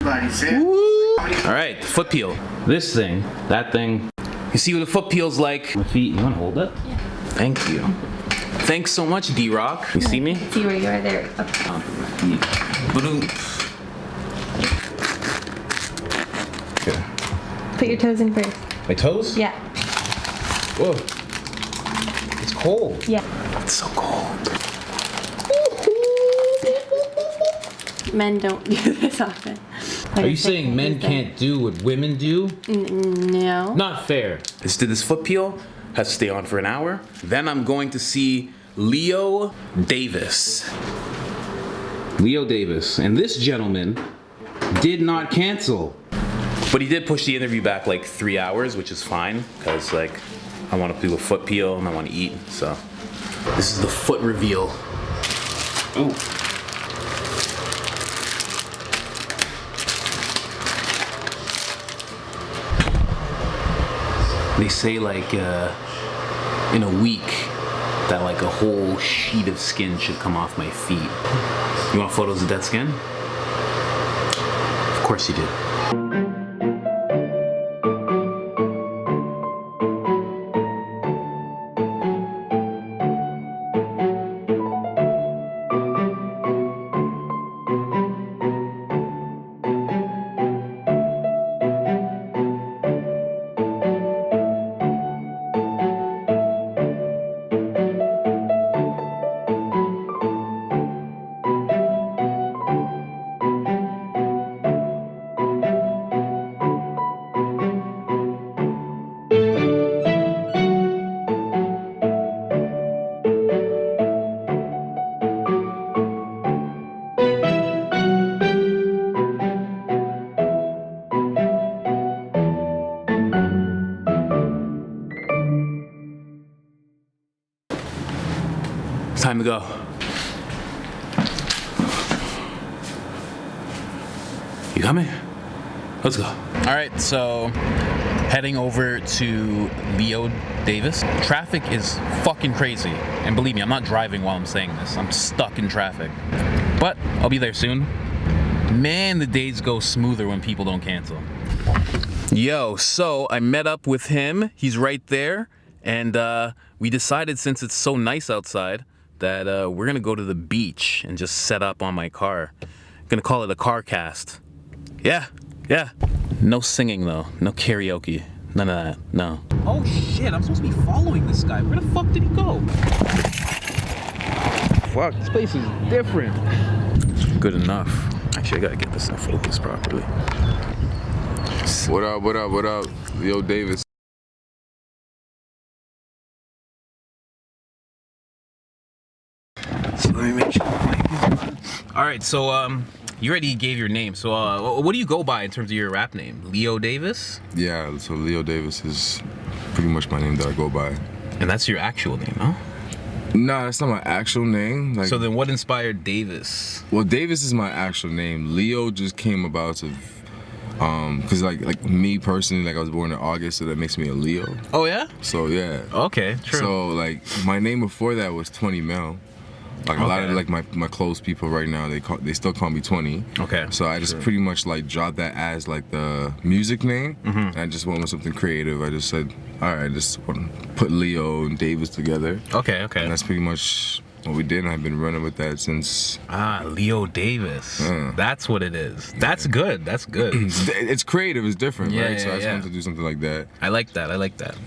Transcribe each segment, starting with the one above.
All right, foot peel. This thing, that thing. You see what a foot peel's like? My feet, you wanna hold it? Yeah. Thank you. Thanks so much, D-Rock. You see me? See where you are there. Okay. Put your toes in first. My toes? Yeah. Whoa. It's cold. Yeah. It's so cold. Men don't do this often. Are you saying men can't do what women do? No. Not fair. This foot peel has to stay on for an hour. Then I'm going to see Leoh Davis. Leoh Davis. And this gentleman did not cancel. But he did push the interview back like 3 hours, which is fine, because like I want to do a foot peel and I want to eat. So this is the foot reveal. Ooh. They say like in a week that like a whole sheet of skin should come off my feet. You want photos of dead skin? Of course you do. Time to go. You coming? Let's go. All right, so heading over to Leoh Davis. Traffic is fucking crazy. And believe me, I'm not driving while I'm saying this. I'm stuck in traffic. But I'll be there soon. Man, the days go smoother when people don't cancel. Yo, so I met up with him. He's right there. And we decided, since it's so nice outside, that we're gonna go to the beach and just set up on my car. Gonna call it a car cast. Yeah. No singing though, no karaoke, none of that, no. Oh shit, I'm supposed to be following this guy. Where the fuck did he go? Fuck, this place is different. Good enough. Actually, I gotta get this in focus properly. What up, Leoh Davis. So let me make sure. All right, so you already gave your name. So what do you go by in terms of your rap name? Leoh Davis? Yeah, so Leoh Davis is pretty much my name that I go by. And that's your actual name, huh? Nah, that's not my actual name. Like, so then what inspired Davis? Well, Davis is my actual name. Leoh just came about to, cause like me personally, like I was born in August, so that makes me a Leo. Oh yeah? So yeah. Okay, true. So like my name before that was 20 Mil. Like a lot of like my close people right now, they still call me 20. Okay. So I just pretty much like dropped that as like the music name. And I just went with something creative. I just said, all right, I just want to put Leoh and Davis together. Okay. And that's pretty much what we did. And I've been running with that since. Leoh Davis. That's what it is. That's good. That's good. It's creative. It's different, right? So I just wanted to do something like that. I like that.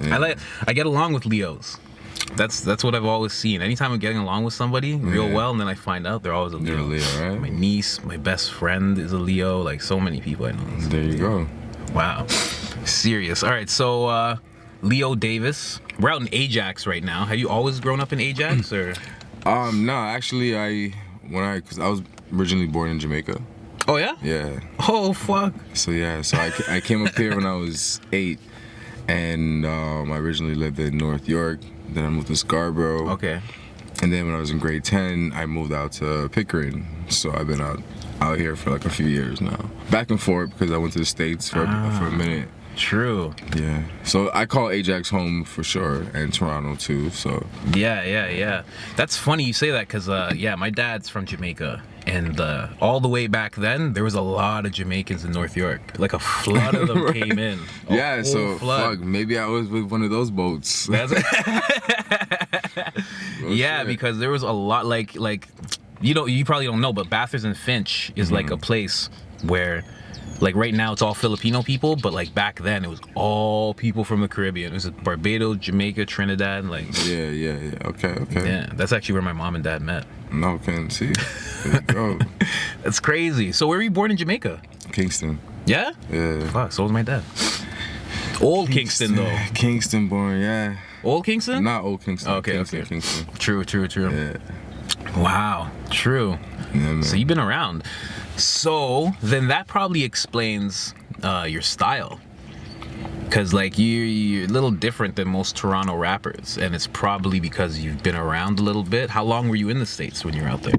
Yeah. I get along with Leos. That's what I've always seen. Anytime I'm getting along with somebody real well, and then I find out they're always a Leo. They're a Leo, right? My niece, my best friend is a Leo. Like so many people I know. There you go. Wow. Serious. All right, so Leoh Davis. We're out in Ajax right now. Have you always grown up in Ajax, or? No, actually, cause I was originally born in Jamaica. Oh yeah? Yeah. Oh fuck. So yeah, I came up here when I was 8, and I originally lived in North York. Then I moved to Scarborough. Okay. And then when I was in grade 10, I moved out to Pickering. So I've been out here for like a few years now. Back and forth because I went to the States for a minute. True. Yeah. So I call Ajax home for sure, and Toronto too. So. Yeah. That's funny you say that because my dad's from Jamaica, And all the way back then, there was a lot of Jamaicans in North York. Like a flood of them came in. Yeah, so fuck, maybe I was with one of those boats. That's yeah, shit. because there was a lot like you probably don't know, but Bathurst and Finch is like a place where, like, right now it's all Filipino people, but like back then it was all people from the Caribbean. It was Barbados, Jamaica, Trinidad, like. Yeah. Okay. Yeah, that's actually where my mom and dad met. No, can see. There you go. That's crazy. So where were you born in Jamaica? Kingston. Yeah? Yeah. Fuck, so was my dad. Old Kingston though. Kingston born, yeah. Old Kingston? Not Old Kingston. Okay. Kingston. True. Yeah. Wow, true. Yeah, man. So you've been around. So then that probably explains your style. Because like you're a little different than most Toronto rappers, and it's probably because you've been around a little bit. How long were you in the States when you were out there?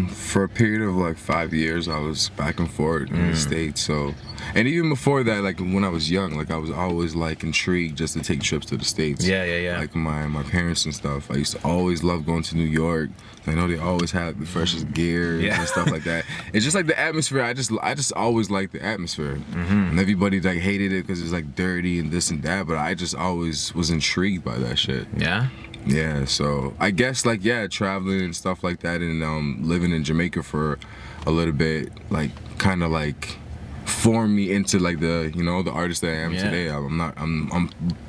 For a period of like 5 years, I was back and forth in the States. So, and even before that, like when I was young, like I was always like intrigued just to take trips to the States. Yeah. Like my parents and stuff. I used to always love going to New York. I know they always had the freshest gear and stuff like that. It's just like the atmosphere. I just always liked the atmosphere. And everybody like hated it because it's like dirty and this and that. But I just always was intrigued by that shit. Yeah. Yeah, so I guess like traveling and stuff like that, and living in Jamaica for a little bit, like kind of like formed me into like the the artist that I am today.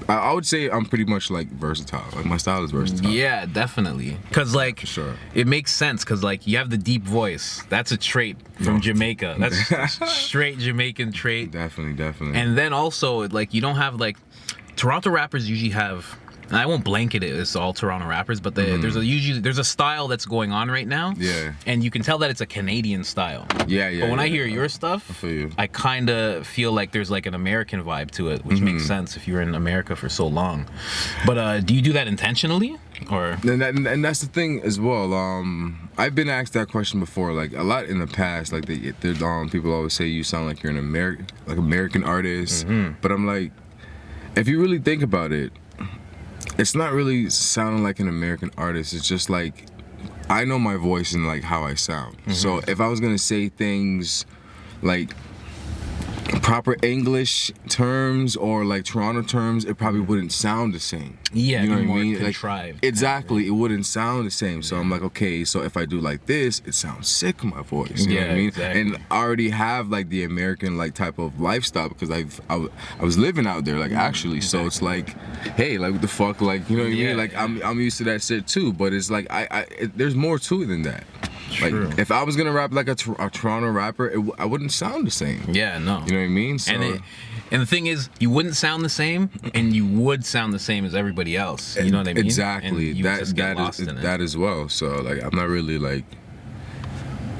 I would say I'm pretty much like versatile. Like my style is versatile. Yeah, definitely. Cause like sure. It makes sense. Cause like you have the deep voice. That's a trait from Jamaica. That's straight Jamaican trait. Definitely. And then also like you don't have like Toronto rappers usually have. And I won't blanket it as all Toronto rappers, but there's a style that's going on right now. Yeah. And you can tell that it's a Canadian style. Yeah. But when I hear your stuff, I kind of feel like there's like an American vibe to it, which makes sense if you were in America for so long. But do you do that intentionally, or? And that's the thing as well. I've been asked that question before, like a lot in the past. Like people always say you sound like you're an American artist, but I'm like, if you really think about it. It's not really sounding like an American artist. It's just like I know my voice and like how I sound. So if I was gonna say things like proper English terms or like Toronto terms, it probably wouldn't sound the same. Yeah, you know what I mean? Contrived. Like, exactly, it wouldn't sound the same. So I'm like, okay, so if I do like this, it sounds sick in my voice. You know what I mean? Exactly. And I already have like the American like type of lifestyle because I was living out there like actually. So it's like, hey, like what the fuck, like you know what I mean? Like I'm used to that shit too. But it's like there's more to it than that. True. Like if I was gonna rap like a Toronto rapper, I wouldn't sound the same. Yeah, no. You know what I mean? So, and the thing is, you wouldn't sound the same, and you would sound the same as everybody else. You know what I mean? Exactly. That as well. So like, I'm not really like,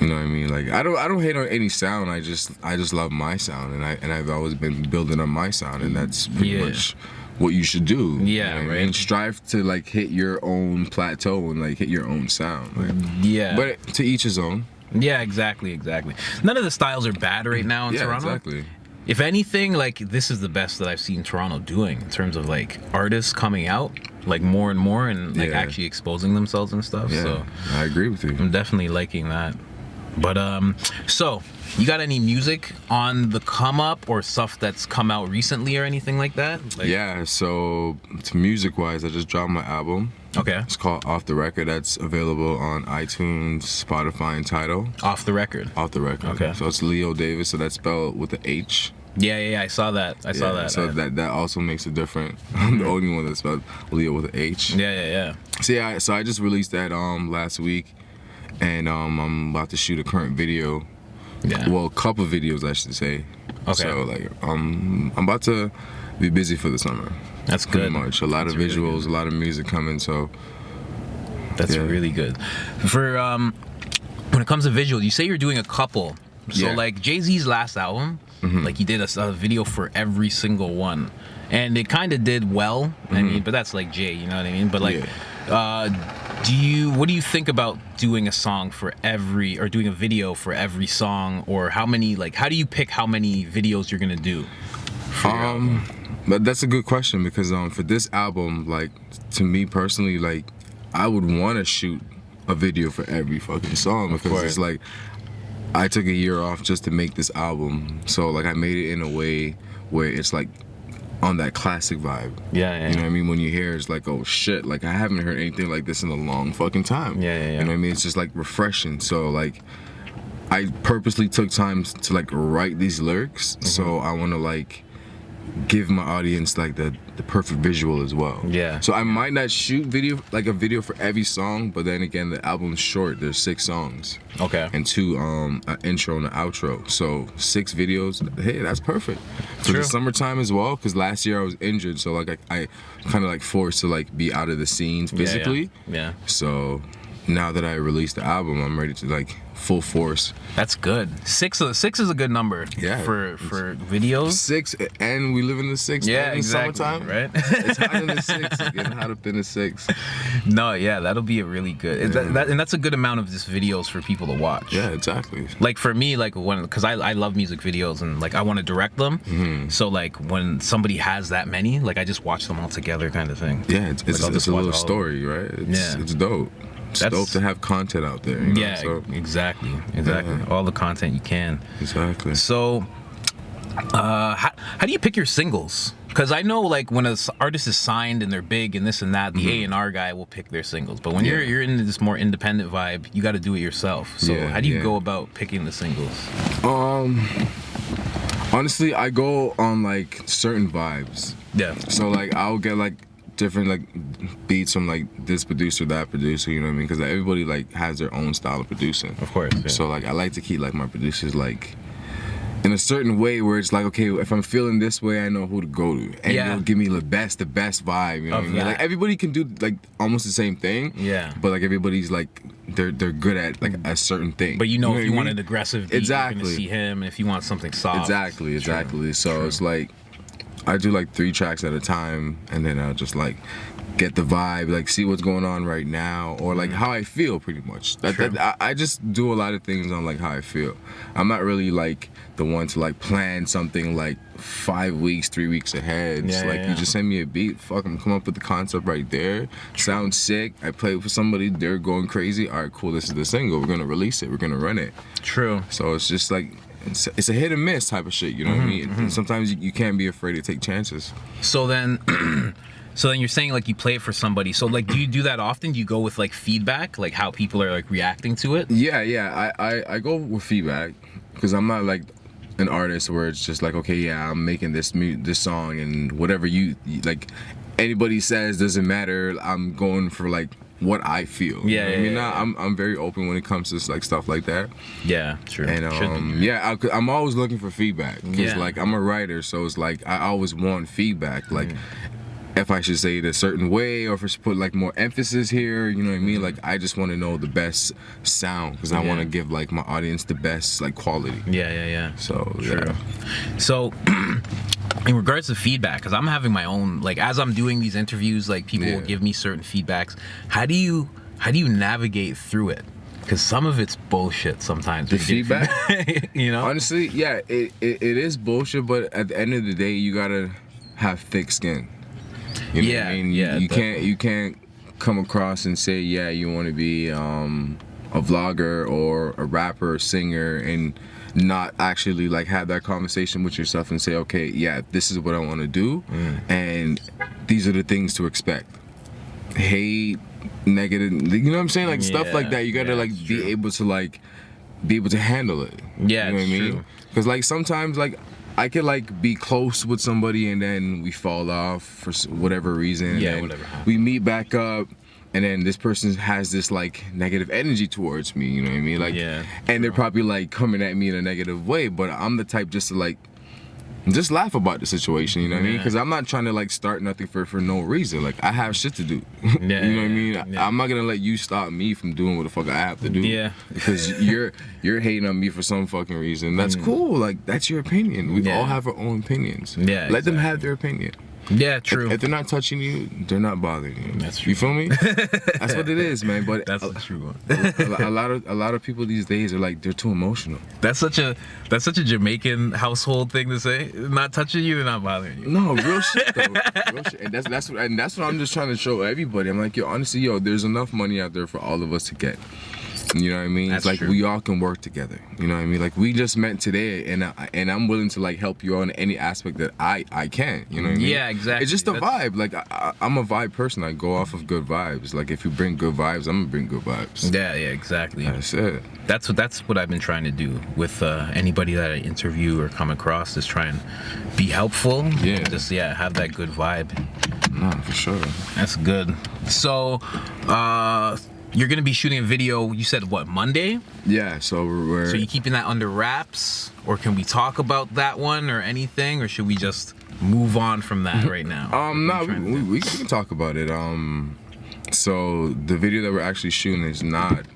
you know what I mean? Like I don't hate on any sound. I just love my sound, and I've always been building on my sound, and that's pretty much what you should do. Yeah, you know right. And strive to like hit your own plateau and like hit your own sound. Like, yeah. But to each his own. Yeah, exactly. None of the styles are bad right now in Toronto. Exactly. If anything, like this is the best that I've seen Toronto doing in terms of like artists coming out like more and more and like actually exposing themselves and stuff. Yeah, so I agree with you. I'm definitely liking that. But so you got any music on the come up or stuff that's come out recently or anything like that? Like, yeah, so music wise, I just dropped my album. Okay. It's called Off the Record. That's available on iTunes, Spotify, and Tidal. Off the Record. Off the Record. Okay. So it's Leoh Davis, so that's spelled with the H. Yeah, I saw that. I saw that. So that also makes it different. I'm the only one that's spelled Leoh with an H. Yeah. So I just released that last week, and I'm about to shoot a current video. Yeah. Well, a couple videos I should say. Okay. So like I'm about to be busy for the summer. That's good. Pretty much. A lot of visuals, really a lot of music coming. So that's really good. For when it comes to visual, you say you're doing a couple. So like Jay-Z's last album, like he did a video for every single one, and it kind of did well. I mean, but that's like Jay, you know what I mean? But like, what do you think about doing a song for every, or doing a video for every song, or how do you pick how many videos you're gonna do? But that's a good question because for this album, like to me personally, like I would want to shoot a video for every fucking song because course. it's like I took a year off just to make this album. So like I made it in a way where it's like on that classic vibe. Yeah. You know what I mean? When you hear it's like, oh shit, like I haven't heard anything like this in a long fucking time. Yeah. You know what I mean? It's just like refreshing. So like I purposely took time to like write these lyrics. So I want to like give my audience like the perfect visual as well. Yeah. So I might not shoot a video for every song, but then again the album's short. There's 6 songs. Okay. And 2 an intro and an outro. So 6 videos. Hey, that's perfect. For True. the summertime as well, because last year I was injured, so like I kind of like forced to like be out of the scenes physically. Yeah. So now that I released the album, I'm ready to like full force. That's good. 6 is a good number. Yeah. For videos. 6, and we live in the 6. Yeah, in exactly. the summertime, right? It's hot in the 6. It's getting hot up in the 6. No, yeah, that'll be a really good. And that's a good amount of just videos for people to watch. Yeah, exactly. Like for me, like because I love music videos and like I want to direct them. So like when somebody has that many, like I just watch them all together, kind of thing. Yeah, it's Like, I'll just a watch little all of story, right? It's dope. It's That's- dope to have content out there. You know? Yeah, So, exactly. Yeah. All the content you can. exactly. So, how do you pick your singles? Because I know, like, when an artist is signed and they're big and this and that, the A&R guy will pick their singles. But when you're in this more independent vibe, you got to do it yourself. So, Yeah, how do you yeah. go about picking the singles? Honestly, I go on like certain vibes. Yeah. So like I'll get like different like beats from like this producer, that producer, you know what I mean? Because everybody like has their own style of producing. Of course. Yeah. So like I like to keep like my producers like in a certain way where it's like, okay, if I'm feeling this way, I know who to go to, and Yeah. they'll give me the best vibe. You know Of what I mean? that. Like everybody can do like almost the same thing. Yeah. But like everybody's like they're good at like a certain thing. But you know, if what you I want mean? an aggressive beat, you're going to Exactly. see him. And if you want something soft. Exactly. So True. it's like I do like 3 tracks at a time, and then I'll just like get the vibe, like see what's going on right now, or like how I feel, pretty much. I just do a lot of things on like how I feel. I'm not really like the one to like plan something like 5 weeks, 3 weeks ahead. It's like you just send me a beat, fuck, I'm come up with the concept right there. Sounds sick. I play it for somebody, they're going crazy. All right, cool. This is the single. We're gonna release it. We're gonna run it. True. So it's just like it's a hit and miss type of shit. You know what I mean? And sometimes you can't be afraid to take chances. So then, you're saying like you play it for somebody. So like, do you do that often? Do you go with like feedback, like how people are like reacting to it? Yeah. I go with feedback because I'm not like an artist where it's just like, okay, yeah, I'm making this song and whatever you like anybody says doesn't matter. I'm going for like what I feel. Yeah, You know what I mean, yeah. I'm very open when it comes to like stuff like that. Yeah, true. And Should be. yeah, I'm always looking for feedback because Yeah. like I'm a writer, so it's like I always want feedback. Like if I should say it a certain way, or if I should put like more emphasis here, you know what I mean? Like I just want to know the best sound because I want to give like my audience the best like quality. Yeah. So True. yeah. So, in regards to feedback, because I'm having my own, like as I'm doing these interviews, like people will give me certain feedbacks. How do you navigate through it? Because some of it's bullshit sometimes. The when you get feedback? you know? Honestly, yeah, it is bullshit, but at the end of the day, you gotta have thick skin. You know what I mean? You can't come across and say, yeah, you want to be a vlogger or a rapper or singer and not actually like have that conversation with yourself and say, okay, yeah, this is what I want to do, and these are the things to expect. Hate, negative, you know what I'm saying? Like stuff like that. You gotta like be able to handle it. Yeah, you know what I it's mean? true. Because like sometimes like I could like be close with somebody and then we fall off for whatever reason. And Yeah, then whatever happens. we meet back up. And then this person has this like negative energy towards me, you know what I mean? Like, and they're probably like coming at me in a negative way, but I'm the type just to like, just laugh about the situation, you know what I mean? Because I'm not trying to like start nothing for no reason. Like I have shit to do, you know what I mean? I'm not gonna let you stop me from doing what the fuck I have to do. Yeah. Because you're hating on me for some fucking reason. That's cool. Like that's your opinion. We all have our own opinions. Yeah, Let them have their opinion. Yeah, true. If they're not touching you, they're not bothering you. That's true. You feel me? That's what it is, man. But That's the true one. a lot of people these days are like, they're too emotional. That's such a Jamaican household thing to say. Not touching you, they're not bothering you. No, real shit though. Real shit. And that's what I'm just trying to show everybody. I'm like, yo, honestly, yo, there's enough money out there for all of us to get. You know what I mean? That's it's like true. we all can work together. You know what I mean? Like we just met today, and I'm willing to like help you on any aspect that I can. You know what I mean? Yeah, exactly. It's just a vibe. Like I'm a vibe person. I go off of good vibes. Like if you bring good vibes, I'm gonna bring good vibes. Yeah, exactly. That's it. That's what I've been trying to do with anybody that I interview or come across, is try and be helpful. Yeah. Just have that good vibe. No, for sure. That's good. So, you're gonna be shooting a video. You said what, Monday? Yeah. So we're So you keeping that under wraps, or can we talk about that one or anything, or should we just move on from that right now? No, we can talk about it. So the video that we're actually shooting is not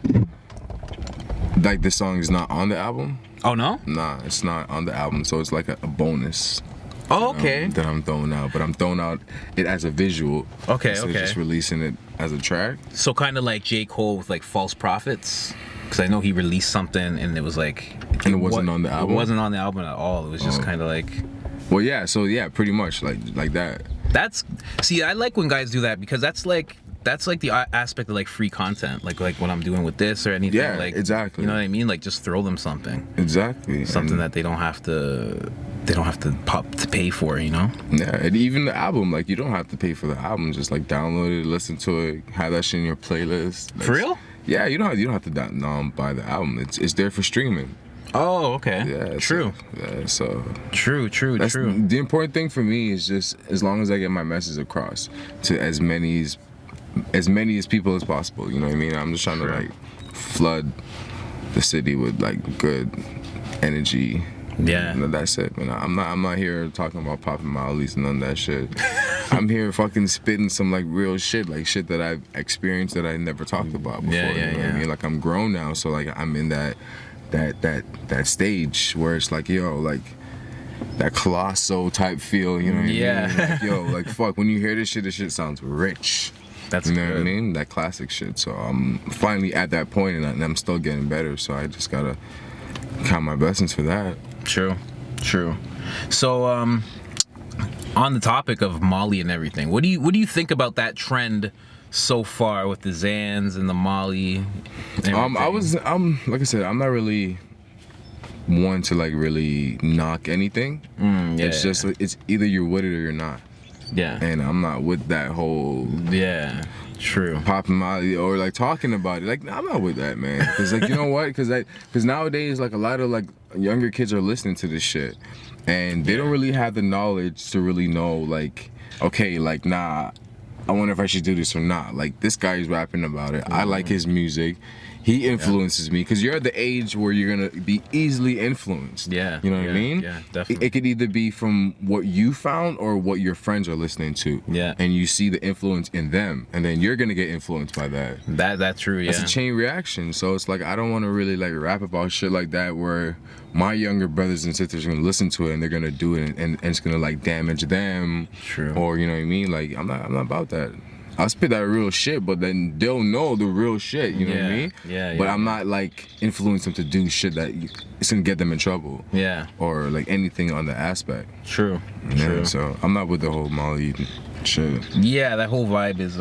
like, this song is not on the album. Oh no? Nah, it's not on the album. So it's like a bonus. Oh, okay. That I'm throwing out, but I'm throwing out it as a visual. Okay, instead of okay. just releasing it as a track. So kind of like J. Cole with like False Prophets, because I know he released something and it was like, And it wasn't on the album? It wasn't on the album at all. It was just kind of like. Well, yeah. So yeah, pretty much like that. See, I like when guys do that, because that's like the aspect of like free content, like what I'm doing with this or anything. Yeah, like, exactly. You know what I mean? Like just throw them something. Exactly. Something that they don't have to pay for, you know? Yeah, and even the album, like you don't have to pay for the album. Just like download it, listen to it, have that shit in your playlist. For real? Yeah, you don't have to buy the album. It's there for streaming. Oh, okay. Yeah, True. So True. that's the important thing for me, is just as long as I get my message across to as many people as possible. You know what I mean? I'm just trying to like flood the city with like good energy. Yeah. And that's it, man. I'm not here talking about popping mollies and none of that shit. I'm here fucking spitting some like real shit, like shit that I've experienced that I never talked about before. Yeah, you know what I mean? Like I'm grown now, so like I'm in that stage where it's like, yo, like that colossal type feel, you know what I mean? Like, yo, like fuck, when you hear this shit sounds rich. That's you know good. what I mean? That classic shit. So I'm finally at that point, and I'm still getting better. So I just gotta count my blessings for that. True. So, on the topic of Molly and everything, what do you think about that trend so far with the Zans and the Molly? And like I said, I'm not really one to like really knock anything. It's just it's either you're with it or you're not. Yeah. And I'm not with that whole True. popping Molly or like talking about it. Like I'm not with that, man. Because like you know what? Because nowadays like a lot of like younger kids are listening to this shit, and they don't really have the knowledge to really know like, okay, like nah, I wonder if I should do this or not. Like this guy is rapping about it. I like his music. He influences me, because you're at the age where you're gonna be easily influenced. Yeah. You know what I mean? Yeah, definitely. It could either be from what you found or what your friends are listening to. Yeah. And you see the influence in them, and then you're gonna get influenced by that. That's true. Yeah. It's a chain reaction. So it's like I don't want to really like rap about shit like that where my younger brothers and sisters are gonna listen to it and they're gonna do it and it's gonna like damage them. True. Or you know what I mean? Like I'm not about that. I'll spit that real shit, but then they'll know the real shit, you know what I mean? Yeah. But I'm not like influencing them to do shit that it's gonna get them in trouble. Yeah. Or like anything on the aspect. True. Yeah, so I'm not with the whole Molly shit. Yeah, that whole vibe is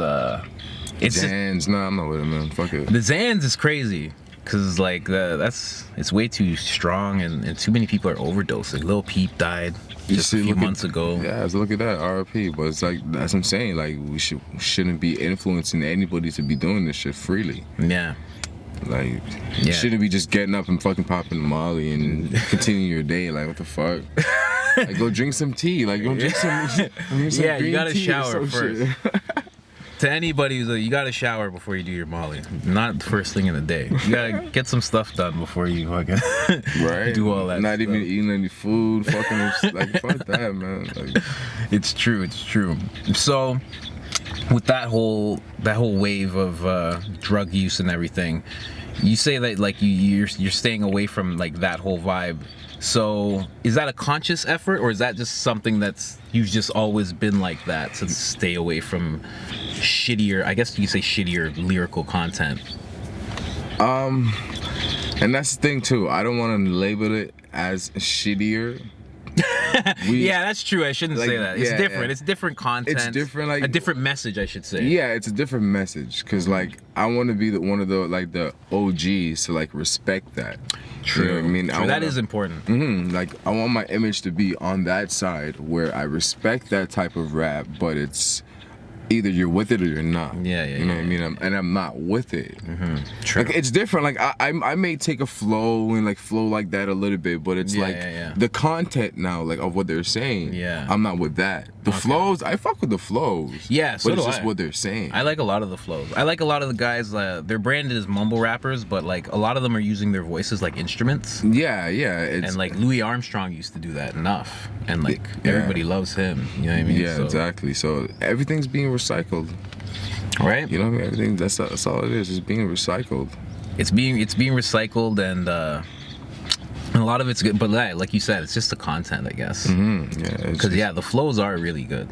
it's Zans, nah, I'm not with it, man. Fuck it. the Zans is crazy. Cause like it's way too strong and too many people are overdosing. Lil Peep died just a few months ago. Yeah, so look at that, RIP. But it's like that's what I'm saying. Like we shouldn't be influencing anybody to be doing this shit freely. Like you shouldn't be just getting up and fucking popping Molly and continuing your day. Like what the fuck? Like go drink some tea. Like go drink some. Yeah, you gotta tea or shower some first. shit. To anybody who's like, you gotta shower before you do your Molly. Not the first thing in the day. You gotta get some stuff done before you fucking right. do all that. Not stuff. even eating any food. Fucking like fuck that, man. Like, It's true. So with that whole wave of drug use and everything, you say that like you're staying away from like that whole vibe. So is that a conscious effort, or is that just something that's you've just always been like that to stay away from shittier, I guess you could say shittier lyrical content? And that's the thing too. I don't want to label it as shittier. Yeah, that's true. I shouldn't say that. It's different. Yeah. It's different content. It's different, like a different message, I should say. Yeah, it's a different message because like I want to be one of the like the OGs to like respect that. True. You know what I mean? True. That is important. Like I want my image to be on that side where I respect that type of rap, but it's either you're with it or you're not. Yeah. You know what I mean? I'm not with it. True. Like it's different. Like I may take a flow and like flow like that a little bit, but it's the content now, like of what they're saying. Yeah. I'm not with that. The flows, I fuck with the flows. Yeah, so but it's do just I. what they're saying. I like a lot of the flows. I like a lot of the guys. They're branded as mumble rappers, but like a lot of them are using their voices like instruments. Yeah. And like Louis Armstrong used to do that enough, and like everybody loves him. You know what I mean? Yeah, exactly. So everything's being recycled. Right. You know what I mean? Everything. That's all it is. It's being recycled. It's being recycled, and a lot of it's good. But like you said, it's just the content, I guess. Yeah. Because the flows are really good.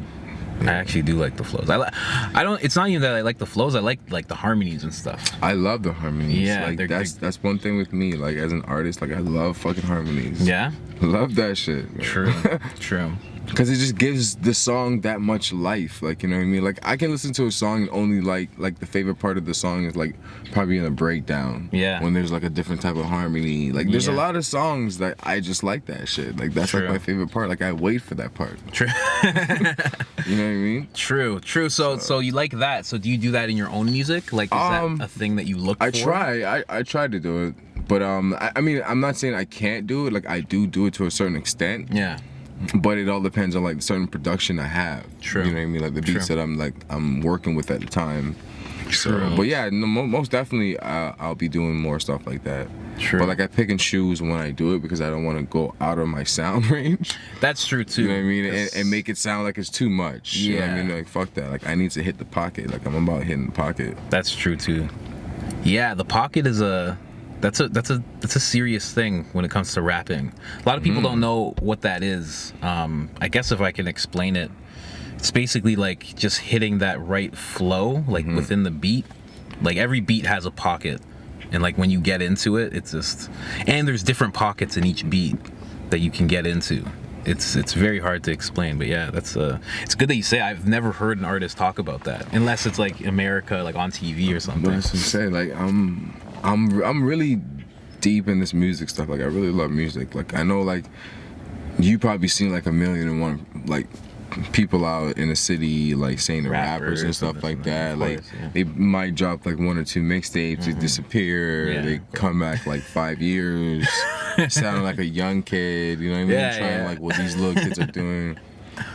I actually do like the flows. I don't. It's not even that I like the flows. I like the harmonies and stuff. I love the harmonies. Yeah, like that's one thing with me. Like as an artist, like I love fucking harmonies. Yeah. Love that shit. Man. True. Because it just gives the song that much life. Like, you know what I mean? Like I can listen to a song and only like the favorite part of the song is like probably in a breakdown. Yeah. When there's like a different type of harmony. Like there's a lot of songs that I just like that shit. Like that's like my favorite part. Like I wait for that part. True. You know what I mean? True. So you like that? So do you do that in your own music? Like is that a thing that you look for? I try to do it, but I mean I'm not saying I can't do it. Like I do it to a certain extent. Yeah. But it all depends on like certain production I have. True. You know what I mean? Like the beats that I'm working with at the time. True. So, but yeah, no, most definitely I'll be doing more stuff like that. True. But like I pick and choose when I do it because I don't want to go out of my sound range. That's true too. You know what I mean? And make it sound like it's too much. Yeah. You know what I mean? Like fuck that. Like I need to hit the pocket. Like I'm about hitting the pocket. That's true too. Yeah, the pocket is that's a serious thing when it comes to rapping. A lot of people don't know what that is. I guess if I can explain it, it's basically like just hitting that right flow, like within the beat. Like every beat has a pocket, and like when you get into it, it's just, and there's different pockets in each beat that you can get into. It's very hard to explain, but yeah, that's it's good that you say. I've never heard an artist talk about that, unless it's like America, like on TV or something. But that's what I'm saying. Like I'm really deep in this music stuff. Like I really love music. Like I know like you probably seen like 1,000,001 like people out in the city like saying the rappers and stuff like that. Like they might drop like 1 or 2 mixtapes, they disappear, they come back like 5 years, sounding like a young kid. You know what I mean? Trying like what these little kids are doing.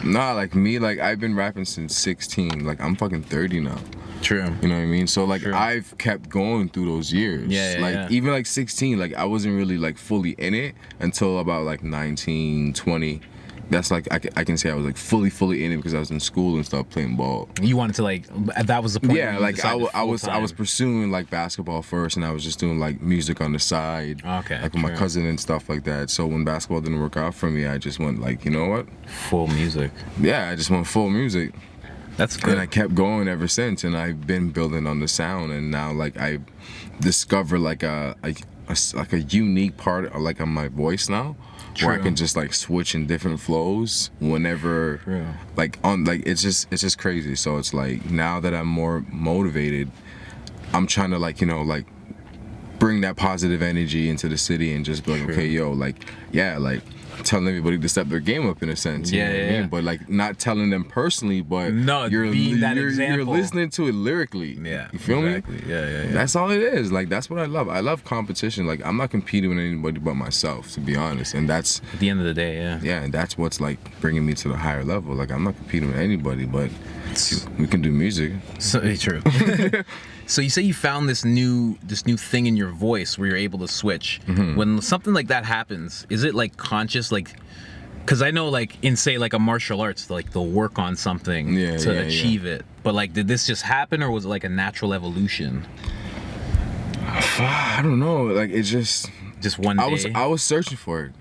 Nah, like me, like I've been rapping since 16. Like I'm fucking 30 now. True. You know what I mean? So like I've kept going through those years. Even like 16, like I wasn't really like fully in it until about like 19, 20. That's like I can say I was like fully in it because I was in school and stuff playing ball. You wanted to like that was the point. Yeah, like I was pursuing like basketball first, and I was just doing like music on the side. Okay. Like with my cousin and stuff like that. So when basketball didn't work out for me, I just went like, you know what? Full music. Yeah, I just went full music. That's good. And I kept going ever since, and I've been building on the sound, and now like I discover like a unique part of, like on my voice now. Where I can just like switch in different flows whenever, like on like it's just crazy. So it's like now that I'm more motivated, I'm trying to like like bring that positive energy into the city and just be like, okay, yo, like like telling everybody to step their game up in a sense. You know what I mean? But like not telling them personally, but you're listening to it lyrically. Yeah, you feel me? Yeah. That's all it is. Like that's what I love. I love competition. Like I'm not competing with anybody but myself, to be honest. And that's at the end of the day, yeah, and that's what's like bringing me to the higher level. Like I'm not competing with anybody, but we can do music. So true. So you say you found this new thing in your voice where you're able to switch. When something like that happens, is it like conscious? Like, because I know like in say like a martial arts, like they'll work on something to achieve it. But like, did this just happen, or was it like a natural evolution? I don't know. Like it just one day. I was searching for it.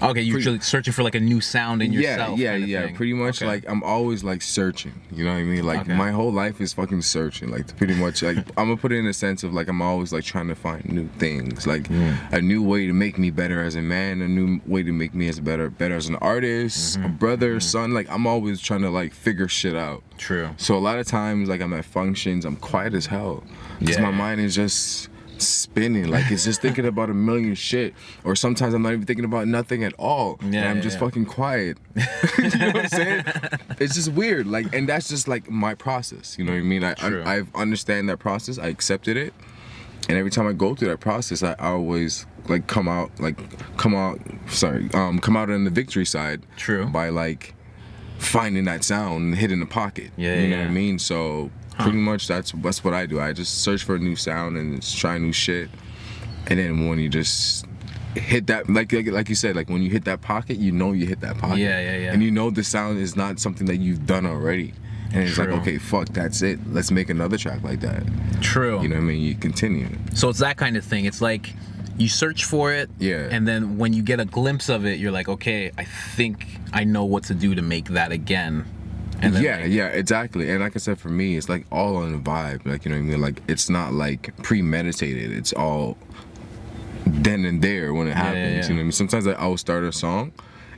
Okay, you're usually searching for like a new sound in yourself. Yeah. Pretty much, okay. like I'm always like searching. You know what I mean? Like Okay. my whole life is fucking searching. Like pretty much, like I'm gonna put it in a sense of like I'm always like trying to find new things, like a new way to make me better as a man, a new way to make me as better as an artist, a brother, son. Like I'm always trying to like figure shit out. True. So a lot of times, like I'm at functions, I'm quiet as hell because my mind is just spinning, like it's just thinking about a million shit, or sometimes I'm not even thinking about nothing at all, and I'm just fucking quiet. You know what I'm saying? It's just weird, like, and that's just like my process. You know what I mean? I understand that process. I accepted it, and every time I go through that process, I always like come out on the victory side. True. By like finding that sound and hitting the pocket. You know what I mean? So pretty much that's what I do. I just search for a new sound and just try new shit. And then when you just hit that, like you said, like when you hit that pocket, you know you hit that pocket. Yeah. And you know the sound is not something that you've done already. And it's like, okay, fuck, that's it. Let's make another track like that. True. You know what I mean? You continue. So it's that kind of thing. It's like you search for it, and then when you get a glimpse of it, you're like, okay, I think I know what to do to make that again. And then exactly. And like I said, for me, it's like all on the vibe. Like, you know what I mean? Like it's not like premeditated. It's all then and there when it happens. You know what I mean? Sometimes I'll start a song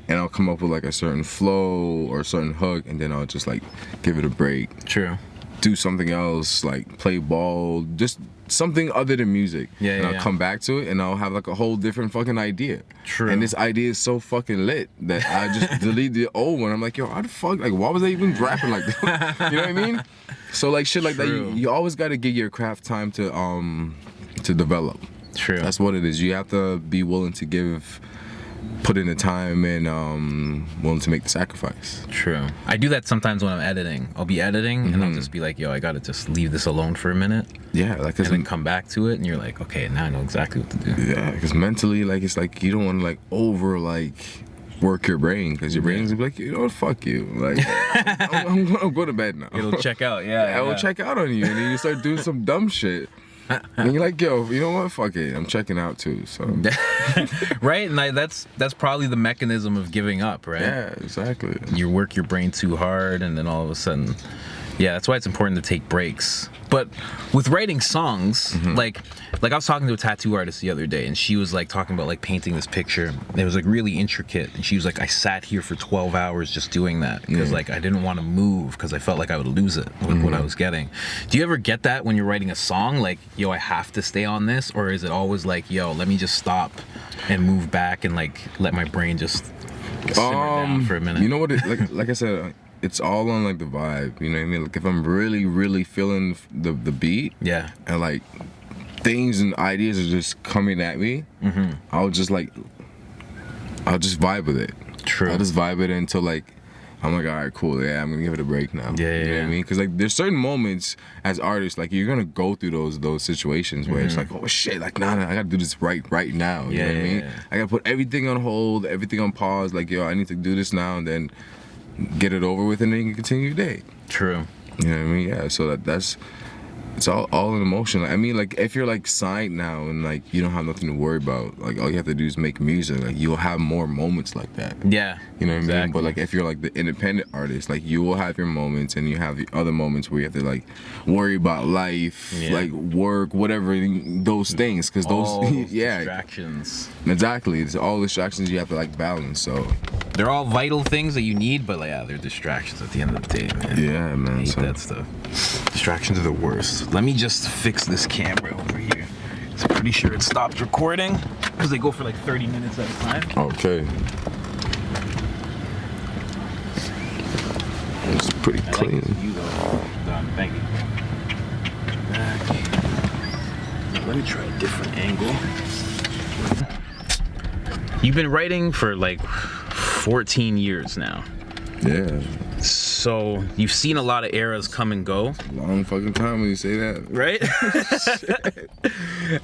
and I'll come up with like a certain flow or a certain hook, and then I'll just like give it a break. True. Do something else, like play ball, just something other than music. And I'll come back to it and I'll have like a whole different fucking idea. True. And this idea is so fucking lit that I just delete the old one. I'm like, yo, how the fuck, like why was I even rapping like that? You know what I mean? So like shit like that, you always gotta give your craft time to develop. True. That's what it is. You have to be willing to put in the time and willing to make the sacrifice. True. I do that sometimes when I'm editing. I'll be editing and I'll just be like, yo, I gotta just leave this alone for a minute. Yeah, like, and then come back to it, and you're like, okay, now I know exactly what to do. Yeah, because mentally, like, it's like you don't want to like work your brain, because your brain's like, you know what, fuck you. Like, I'm gonna go to bed now. It'll check out. I will check out on you, and then you start doing some dumb shit. And you're like, yo, you know what? Fuck it. I'm checking out too. So right, and that's probably the mechanism of giving up, right? Yeah, exactly. You work your brain too hard, and then all of a sudden, that's why it's important to take breaks. But with writing songs, like I was talking to a tattoo artist the other day, and she was like talking about like painting this picture. It was like really intricate, and she was like, I sat here for 12 hours just doing that because like I didn't want to move because I felt like I would lose it with what I was getting. Do you ever get that when you're writing a song, like, yo, I have to stay on this, or is it always like, yo, let me just stop and move back and like let my brain just simmer down for a minute? You know what? Like I said, it's all on like the vibe. You know what I mean? Like if I'm really, really feeling the beat, and like things and ideas are just coming at me, I'll just vibe with it. True. I'll just vibe it until like I'm like, all right, cool. Yeah, I'm gonna give it a break now. You know what I mean? Because like there's certain moments as artists, like you're gonna go through those situations where it's like, oh shit, like nah, I gotta do this right now. You know what I mean? I gotta put everything on hold, everything on pause. Like, yo, I need to do this now, and then get it over with, and then you can continue your day. True. You know what I mean? Yeah. So that's it's all in emotion. Like, I mean, like if you're like signed now and like you don't have nothing to worry about, like all you have to do is make music. Like you'll have more moments like that. Yeah. You know what I mean? But like if you're like the independent artist, like you will have your moments, and you have the other moments where you have to like worry about life, like work, whatever those things, because those distractions. Exactly. It's all distractions you have to like balance. So they're all vital things that you need, but like they're distractions at the end of the day, man. Yeah, man. I hate that stuff. Distractions are the worst. Let me just fix this camera over here. I'm pretty sure it stopped recording because they go for like 30 minutes at a time. Okay. It's pretty clean. Like you though. Done. Thank you. Back. Let me try a different angle. You've been writing for like 14 years now. Yeah. So you've seen a lot of eras come and go. Long fucking time when you say that. Right?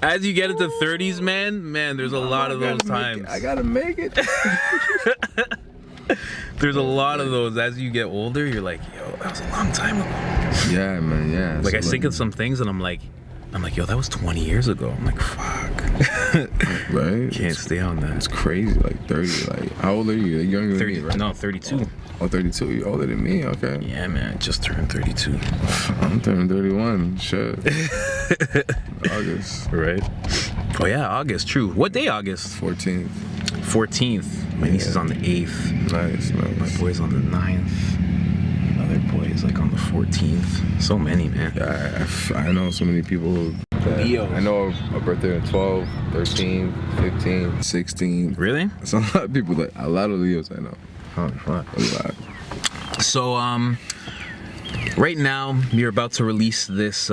As you get into 30s, man, there's a lot of those times. I gotta make it. There's a lot of those. As you get older, you're like, yo, that was a long time ago. Yeah, man, yeah. Like I think of some things and I'm like, yo, that was 20 years ago. I'm like, fuck. Right? Can't stay on that. It's crazy, like 30. Like, how old are you? Like, younger than 30, me, right? no, 32. Oh, 32. You're older than me. Okay. Yeah, man, just turned 32. I'm turning 31. Shit. August. Right. Oh yeah, August. True. What day? August? 14th. 14th. My niece is on the 8th. Nice. My boy's on the 9th. Another boy is like on the 14th. So many, man. Yeah, I know so many people. Leoh. I know a birthday on 12, 13, 15, 16. Really? So a lot of people, like a lot of Leos I know. Oh, fuck. A lot. So, right now you're about to release this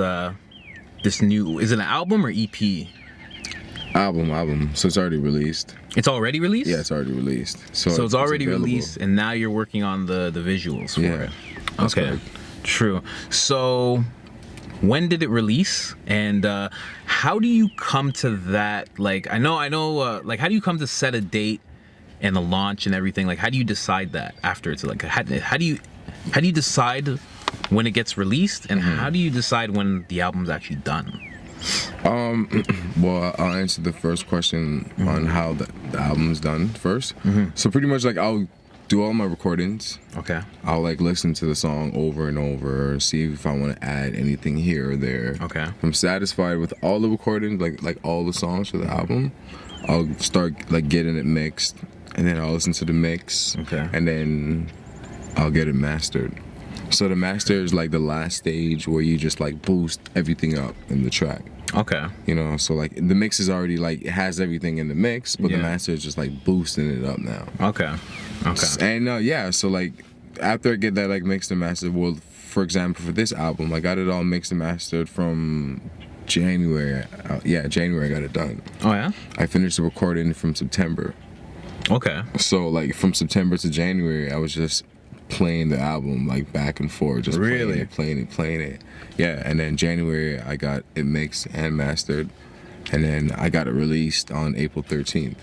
new. Is it an album or EP? Album. So it's already released. It's already released. Yeah, it's already released. So it's already available. released, and now you're working on the visuals for it. That's Okay. correct. True. So, when did it release, and how do you come to that? Like, I know. Like, how do you come to set a date and the launch and everything? Like, how do you decide that after it's like? How do you decide when it gets released, and how do you decide when the album's actually done? Well, I'll answer the first question on how the album's done first. So pretty much like I'll do all my recordings. Okay. I'll like listen to the song over and over, see if I want to add anything here or there. Okay. If I'm satisfied with all the recordings, like all the songs for the album, I'll start like getting it mixed, and then I'll listen to the mix. Okay. And then I'll get it mastered. So the master is like the last stage where you just like boost everything up in the track. Okay. You know, so like the mix is already like it has everything in the mix, but Yeah. the master is just like boosting it up now. Okay. And yeah, so like after I get that like mixed and mastered, well, for example, for this album, I got it all mixed and mastered from January. January I got it done. Oh yeah. I finished the recording from September. Okay. So like from September to January, I was just playing the album like back and forth, just Really? playing it. Yeah, and then January I got it mixed and mastered, and then I got it released on April 13th.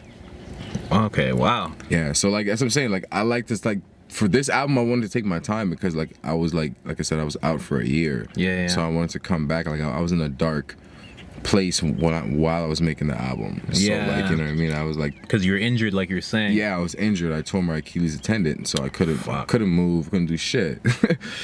Okay. Wow. Yeah, so like as I'm saying, like I like this, like for this album I wanted to take my time because like I was like I said, I was out for a year. Yeah. So I wanted to come back. Like I was in a dark place while I was making the album. Yeah. So like, you know what I mean? I was like, Because you're injured, like you're saying. yeah, I was injured. I tore my Achilles tendon, so I couldn't move, couldn't do shit.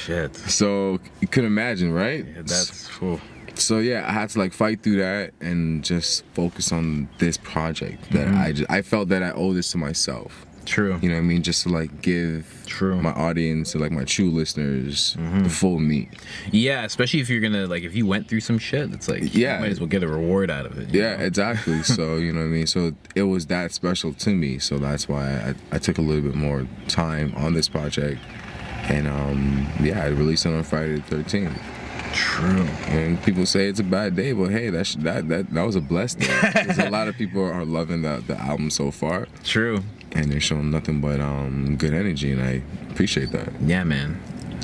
Shit. So you could imagine, right? Yeah, that's cool. So yeah, I had to like fight through that and just focus on this project that I felt that I owe this to myself. True. You know what I mean? Just to like give my audience, like my true listeners, the full me. Yeah, especially if you're gonna like if you went through some shit, it's like you might as well get a reward out of it. you Yeah, know? exactly. So you know what I mean? So it was that special to me. So that's why I took a little bit more time on this project. And I released it on Friday the 13th. True. And people say it's a bad day, but hey, that was a blessed day. Because a lot of people are loving the album so far. True. And they're showing nothing but good energy, and I appreciate that. Yeah, man.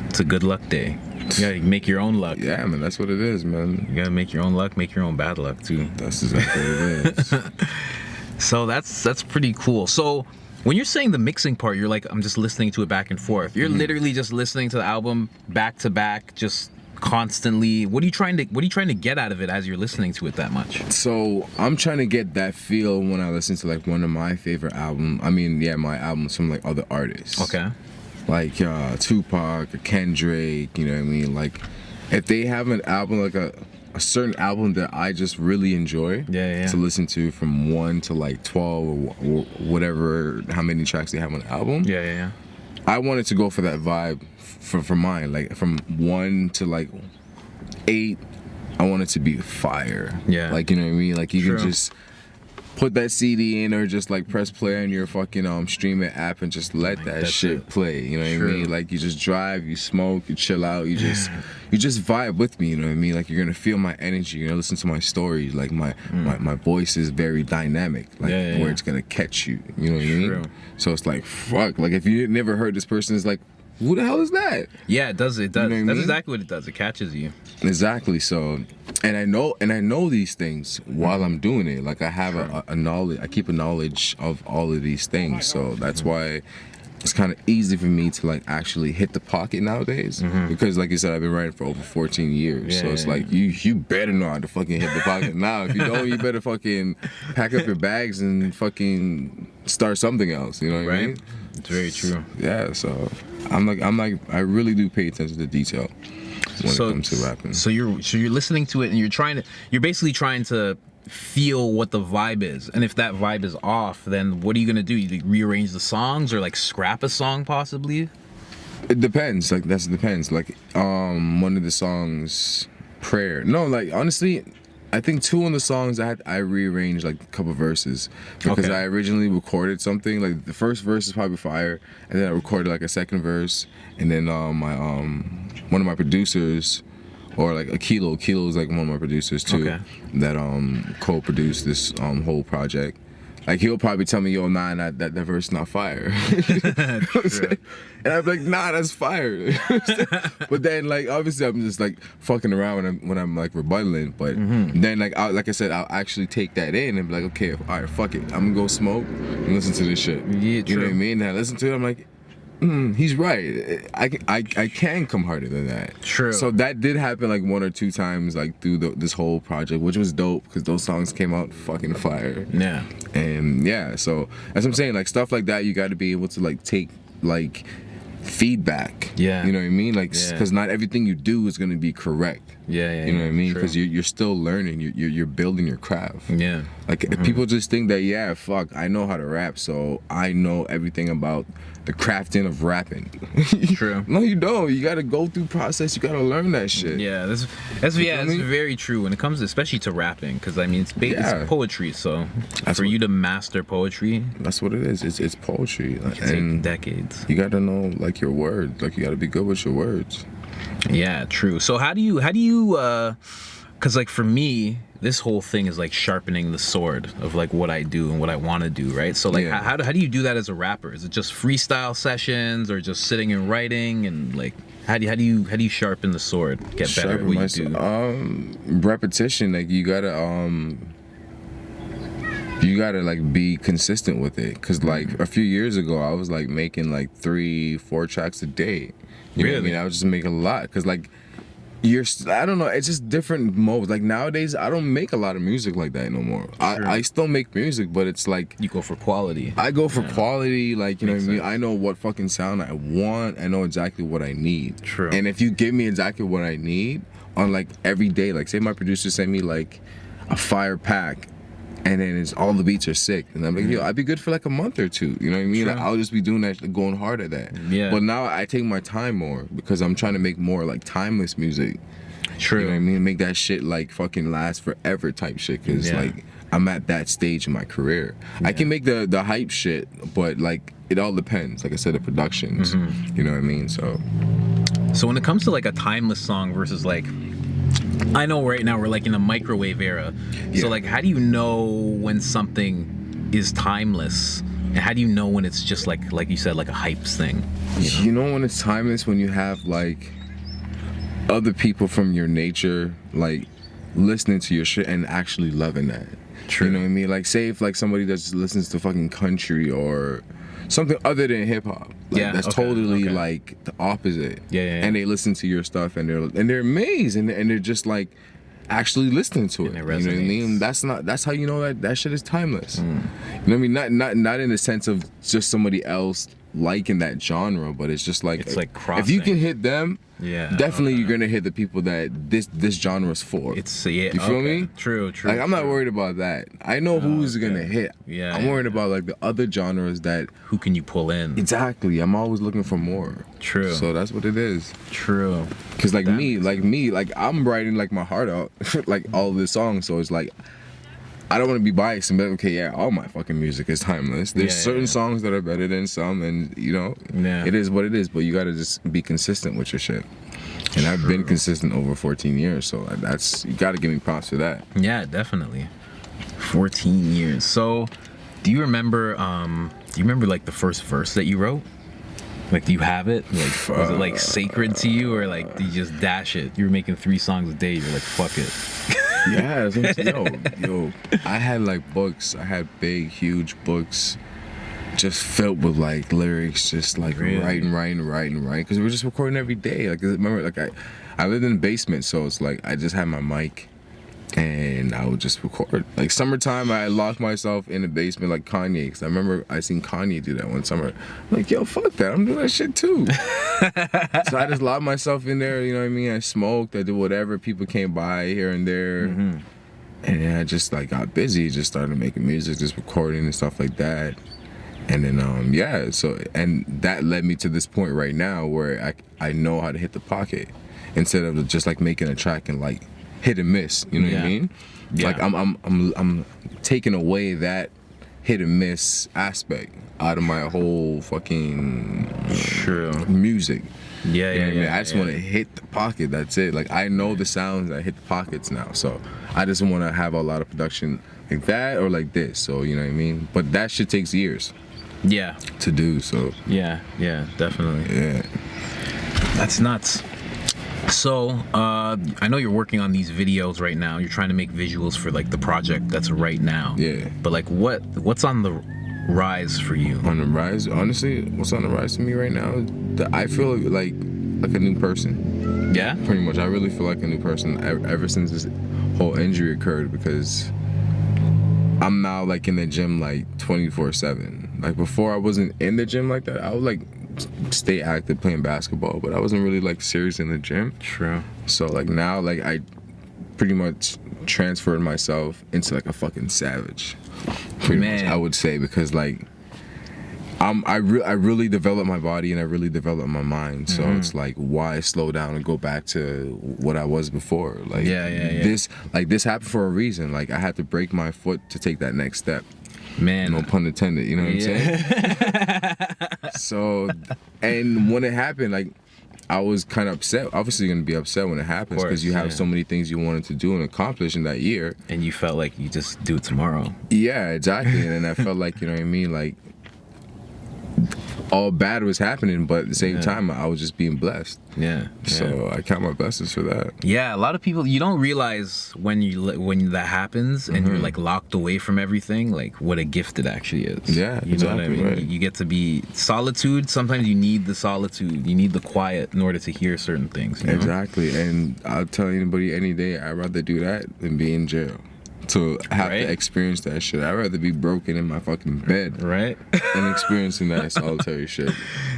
It's a good luck day. You gotta make your own luck. Yeah, man, that's what it is, man. You gotta make your own luck, make your own bad luck too. That's exactly what it is. So that's pretty cool. So when you're saying the mixing part, you're like, I'm just listening to it back and forth. You're literally just listening to the album back to back, just constantly. What are you trying to get out of it as you're listening to it that much? So I'm trying to get that feel when I listen to like one of my favorite albums. My albums from like other artists. Okay. Like Tupac or Kendrick, you know what I mean? Like if they have an album, like a certain album that I just really enjoy to listen to from 1 to like 12 or whatever, how many tracks they have on the album. Yeah. I wanted to go for that vibe for mine, like from 1 to like 8. I want it to be fire. Yeah. Like, you know what I mean? Like you True. can just put that CD in or just like press play on your fucking streaming app and just let that shit play. You know what I mean? Like you just drive, you smoke, you chill out, you just vibe with me. You know what I mean? Like you're gonna feel my energy. You're gonna listen to my stories. Like my voice is very dynamic. Like where it's gonna catch you. You know what I mean? So it's like fuck. Like if you never heard this person, it's like, who the hell is that? Yeah, it does. You know what I That's mean? exactly what it does. It catches you. Exactly. So, and I know these things while I'm doing it. Like I have a knowledge. I keep a knowledge of all of these things. So that's why it's kind of easy for me to like actually hit the pocket nowadays because, like you said, I've been writing for over 14 years. So it's like you better know how to fucking hit the pocket now. If you don't, you better fucking pack up your bags and fucking start something else. You know what I mean? It's very true. Yeah. So I'm like I really do pay attention to detail when it comes to rapping. So you're listening to it and you're basically trying to feel what the vibe is, and if that vibe is off, then what are you gonna do? You rearrange the songs or like scrap a song possibly? It depends. Like that depends. Like one of the songs, Prayer. No, like honestly, I think 2 of the songs I rearranged like a couple verses because I originally recorded something. Like the first verse is probably fire, and then I recorded like a second verse, and then my one of my producers. Or like a Kilo is like one of my producers too, that co-produced this whole project. Like he'll probably tell me, yo, nah, that verse is not fire. And I'm like, nah, that's fire. But then like obviously I'm just like fucking around when I'm like rebutting. But then like I said, I'll actually take that in and be like, okay, all right, fuck it, I'm gonna go smoke and listen to this shit. Yeah, you know what I mean? And I listen to it, I'm like, he's right. I can come harder than that. True. So that did happen like 1 or 2 times like through this whole project, which was dope because those songs came out fucking fire. Yeah. And yeah, so that's what I'm saying. Like stuff like that, you got to be able to like take like feedback. Yeah. You know what I mean? Like because not everything you do is gonna be correct. Yeah. You know what I mean? Because you're still learning. You're building your craft. Yeah. Like people just think that fuck, I know how to rap, so I know everything about the crafting of rapping. True. No, you don't. You gotta go through process. You gotta learn that shit. Yeah, that's very true when it comes especially to rapping, because I mean it's poetry. So you to master poetry, that's what it is. It's poetry. It can take decades. You gotta know like your words. Like you gotta be good with your words. Yeah, true. So how do you because like for me, this whole thing is like sharpening the sword of like what I do and what I want to do, right? So like how do you do that as a rapper? Is it just freestyle sessions or just sitting and writing, and like how do you sharpen the sword, get better at what you do? Repetition. Like you gotta like be consistent with it, because like a few years ago I was like making like 3-4 tracks a day. You know what I mean? I was just making a lot, because like I don't know, it's just different modes. Like nowadays I don't make a lot of music like that no more. I still make music, but it's like you go for quality. I go for quality, like you know what I mean? I know what fucking sound I want. I know exactly what I need. True. And if you give me exactly what I need on like every day, like say my producer sent me like a fire pack, and then it's all the beats are sick, and I'm like, yo, I'd be good for like a month or 2. You know what I mean? Like, I'll just be doing that, going hard at that. Yeah. But now I take my time more because I'm trying to make more like timeless music. True. You know what I mean? Make that shit like fucking last forever type shit, because like I'm at that stage in my career. I can make the hype shit, but like it all depends. Like I said, the productions. You know what I mean? So when it comes to like a timeless song versus like, I know right now we're like in a microwave era. So like how do you know when something is timeless? And how do you know when it's just like you said, like a hypes thing? You know when it's timeless? When you have like other people from your nature like listening to your shit and actually loving that. True. You know what I mean? Like say if like somebody that just listens to fucking country or something other than hip hop. Like, that's totally like the opposite. And they listen to your stuff and they're amazed and they're just like actually listening to it. You know what I mean? That's how you know that shit is timeless. You know what I mean? Not in the sense of just somebody else liking that genre, but it's just like, it's like crossing. If you can hit them, definitely you're gonna hit the people that this genre is for. It's you feel me? True. Like I'm not worried about that. I know who's gonna hit. I'm worried about like the other genres that who can you pull in. Exactly. I'm always looking for more. True. So that's what it is. True. Because like me, I'm writing like my heart out, like all of this songs. So it's like I don't want to be biased and be like, okay, all my fucking music is timeless. There's certain songs that are better than some, and you know, it is what it is. But you gotta just be consistent with your shit. And I've been consistent over 14 years, so you gotta give me props for that. Yeah, definitely. 14 years. So, do you remember like the first verse that you wrote? Like, do you have it? Like, was it like sacred to you, or like, do you just dash it? You were making 3 songs a day. You're like, fuck it. Yo, I had like books. I had big, huge books just filled with like lyrics, just like writing, because we were just recording every day. Like, remember, like I lived in the basement, so it's like I just had my mic and I would just record. Like summertime, I locked myself in the basement like Kanye, because I remember I seen Kanye do that one summer. I'm like, yo, fuck that, I'm doing that shit too. So I just locked myself in there, you know what I mean? I smoked, I did whatever, people came by here and there. And then I just like got busy, just started making music, just recording and stuff like that. And then yeah, so, and that led me to this point right now where I know how to hit the pocket instead of just like making a track and like hit and miss, you know what I mean? Yeah. Like I'm taking away that hit and miss aspect out of my whole fucking music. Yeah, you know what I mean? I just want to hit the pocket. That's it. Like I know the sounds that hit the pockets now, so I just want to have a lot of production like that or like this. So you know what I mean? But that shit takes years. Yeah. To do so. Yeah, definitely. Yeah. That's nuts. So, I know you're working on these videos right now. You're trying to make visuals for like the project that's right now. Yeah. But like, what's on the rise for you? On the rise, honestly, what's on the rise for me right now? I feel like a new person. Yeah. Pretty much, I really feel like a new person ever since this whole injury occurred, because I'm now like in the gym like 24/7. Like before, I wasn't in the gym like that. I would like stay active playing basketball, but I wasn't really like serious in the gym. True. So like now, like I pretty much transferred myself into like a fucking savage. Pretty much, I would say, because like I really developed my body and I really developed my mind. So it's like, why slow down and go back to what I was before? Like this happened for a reason. Like I had to break my foot to take that next step. Man, no pun intended, you know what I'm saying? So, and when it happened, like, I was kind of upset. Obviously, you're gonna be upset when it happens, because you have so many things you wanted to do and accomplish in that year. And you felt like you just do it tomorrow. Yeah, exactly. And then I felt like, you know what I mean, like, all bad was happening, but at the same time, I was just being blessed. Yeah. So I count my blessings for that. Yeah, a lot of people, you don't realize when that happens and you're like locked away from everything, like what a gift it actually is. Yeah, you know what I mean? Right. You get to be solitude. Sometimes you need the solitude. You need the quiet in order to hear certain things. You know? Exactly. And I'll tell anybody any day, I'd rather do that than be in jail. To have to experience that shit. I'd rather be broken in my fucking bed, right, than experiencing that solitary shit.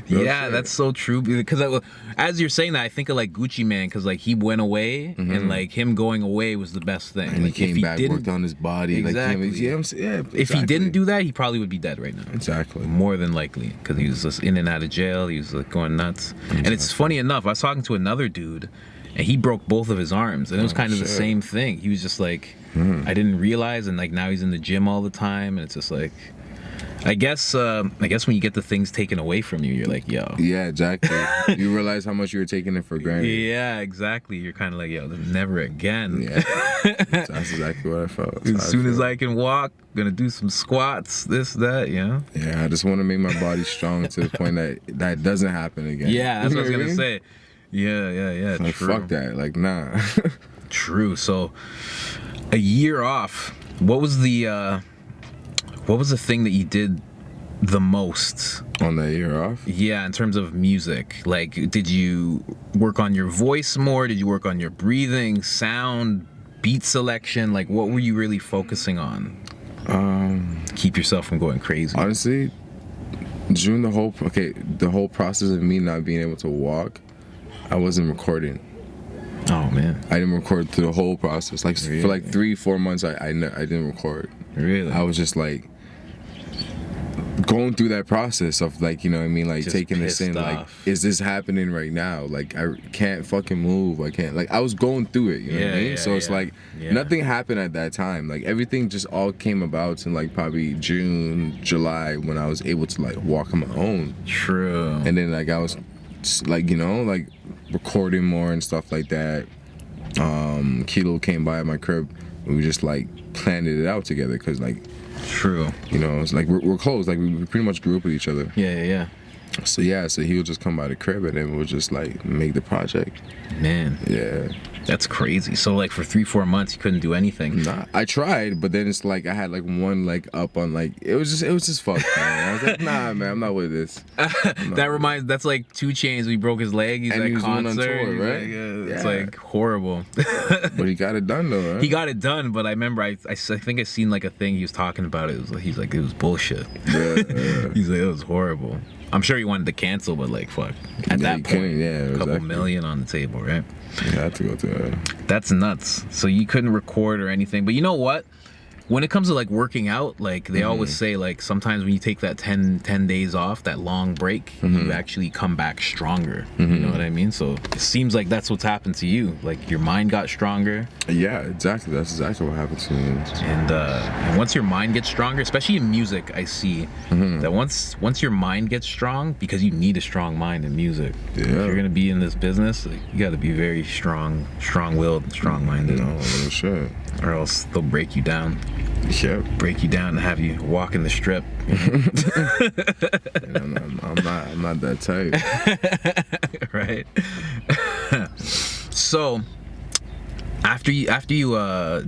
That's so true. Because as you're saying that, I think of like Gucci Mane, because like he went away, and like him going away was the best thing. And like, he came back, worked on his body. Exactly. Like, exactly. If he didn't do that, he probably would be dead right now. Exactly. More than likely, because he was just in and out of jail. He was like going nuts. Exactly. And it's funny enough, I was talking to another dude, and he broke both of his arms, and it was kind of the same thing. He was just like, I didn't realize, and like now he's in the gym all the time, and it's just like, I guess when you get the things taken away from you, you're like, yo. Yeah, exactly. You realize how much you were taking it for granted. Yeah, exactly. You're kind of like, yo, never again. Yeah, that's exactly what I felt. As soon as I can walk, gonna do some squats, this, that, you know? Yeah, I just want to make my body strong to the point that doesn't happen again. Yeah, that's what I was gonna say. Yeah. Like, true. fuck that. Like, nah. True. So, a year off. What was the thing that you did the most on that year off? Yeah, in terms of music. Like, did you work on your voice more? Did you work on your breathing, sound, beat selection? Like, what were you really focusing on? Keep yourself from going crazy. Honestly, during the whole process of me not being able to walk, I wasn't recording. Oh man, I didn't record through the whole process. Like really? For like 3-4 months, I didn't record. Really? I was just like going through that process of like, you know what I mean, like just taking this in. Like, is this happening right now? Like, I can't fucking move. I can't. Like, I was going through it. You know what I mean? So it's like nothing happened at that time. Like everything just all came about in like probably June, July, when I was able to like walk on my own. True. And then like I was like, you know, like recording more and stuff like that. Kilo came by at my crib, and we just like planned it out together, because like, true, you know, it's like we're close, like we pretty much grew up with each other. Yeah. So yeah, so he would just come by the crib and then we'll just like make the project. Man, Yeah. that's crazy. So like for 3-4 months, you couldn't do anything. Nah, I tried, but then it's like I had like one leg up on like it was just fucked, man. I was like, nah, man, I'm not with this. That's like 2 Chainz. We broke his leg. He's And at he was going on concert. tour, He's right? like, it's Yeah. like horrible. But he got it done though, right? He got it done, but I remember I think I seen like a thing he was talking about it. He's like, it was bullshit. Yeah. He's like, it was horrible. I'm sure he wanted to cancel, but like, fuck. At Yeah, that you point, couldn't, yeah, a couple exactly. million on the table, right? You had to go to that. That's nuts. So you couldn't record or anything. But you know what? When it comes to like working out, like they always say, like sometimes when you take that 10 days off, that long break, you actually come back stronger. You know what I mean? So it seems like that's what's happened to you. Like your mind got stronger. Yeah, exactly. That's exactly what happened to me. And once your mind gets stronger, especially in music, I see that once your mind gets strong, because you need a strong mind in music. Yeah. If you're gonna be in this business, like, you got to be very strong-willed, strong-minded, No, real shit. or else they'll break you down. Yeah. Break you down and have you walking the strip. I'm not that type. Right? So after you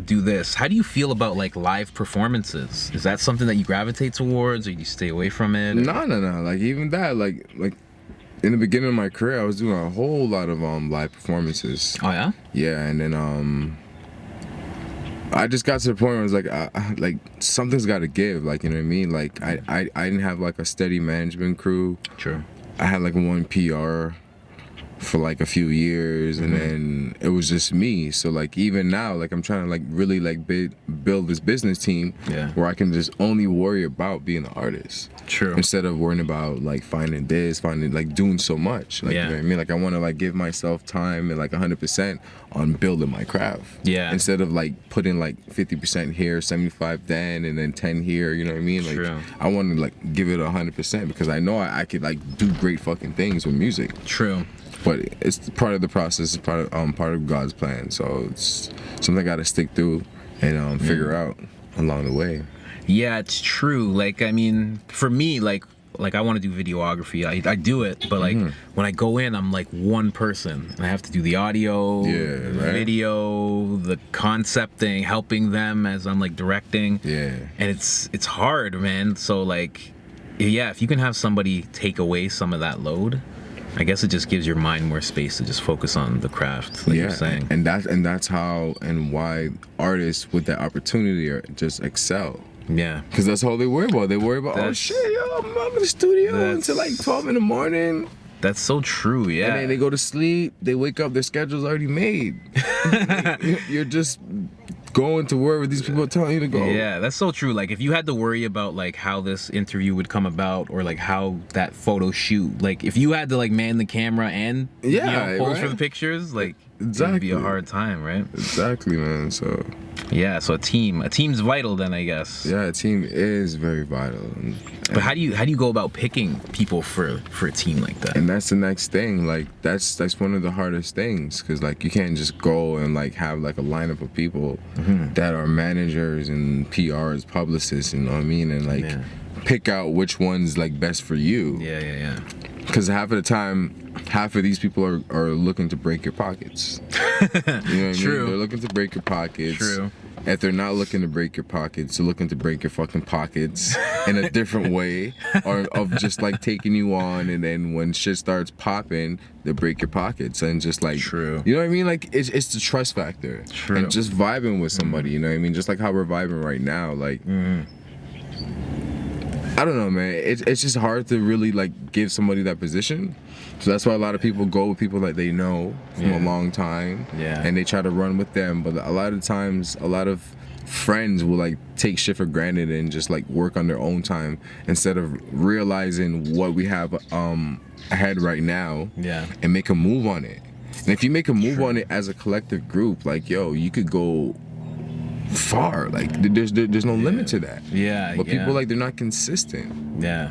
do this, how do you feel about like live performances? Is that something that you gravitate towards, or you stay away from it? No. Like even that, like in the beginning of my career, I was doing a whole lot of live performances. Oh yeah? Yeah, and then I just got to the point where I was like something's got to give. Like, you know what I mean? Like I didn't have like a steady management crew. True. I had like one PR for like a few years, and then it was just me. So like even now, like I'm trying to like really like build this business team where I can just only worry about being an artist. True. Instead of worrying about like finding like doing so much. Like, you know what I mean? Like I want to like give myself time and like 100% on building my craft. Yeah. Instead of like putting like 50% here, 75 then, and then 10 here. You know what I mean? Like True. I want to like give it 100% because I know I could like do great fucking things with music. True. But it's part of the process. It's part of God's plan. So it's something I got to stick through and figure out along the way. Yeah, it's true. Like, I mean, for me, like I want to do videography. I do it, but like when I go in, I'm like one person. And I have to do the audio, video, the concepting, helping them as I'm like directing. Yeah. And it's hard, man. So like, yeah, if you can have somebody take away some of that load, I guess it just gives your mind more space to just focus on the craft, like you're saying. And that's how and why artists with that opportunity are just excel. Yeah. Because that's all they worry about. They worry about, oh shit, yo, I'm in the studio until like 12 in the morning. That's so true, yeah. And then they go to sleep, they wake up, their schedule's already made. You're just going to wherever these people are telling you to go. Yeah, that's so true. Like if you had to worry about like how this interview would come about, or like how that photo shoot, like if you had to like man the camera and pose for the pictures, like it'd be a hard time, right? Exactly, man. So yeah, so a team's vital then, I guess. Yeah, a team is very vital. But how do you go about picking people for a team like that? And that's the next thing. Like that's one of the hardest things, because like you can't just go and like have like a lineup of people that are managers and PRs, publicists, you know what I mean, and like pick out which one's like best for you. Yeah. Because half of the time, half of these people are looking to break your pockets. You know what I mean? True. They're looking to break your pockets. True. If they're not looking to break your pockets, they're looking to break your fucking pockets in a different way, or of just like taking you on, and then when shit starts popping, they break your pockets and just like, True. You know what I mean? Like it's the trust factor. True. And just vibing with somebody. You know what I mean? Just like how we're vibing right now. Like. I don't know, man. It's just hard to really like give somebody that position. So that's why a lot of people go with people that they know from a long time. Yeah. And they try to run with them. But a lot of times, a lot of friends will like take shit for granted and just like work on their own time instead of realizing what we have ahead right now. Yeah. And make a move on it. And if you make a move on it as a collective group, like, yo, you could go far. Like there's no limit to that. But people like they're not consistent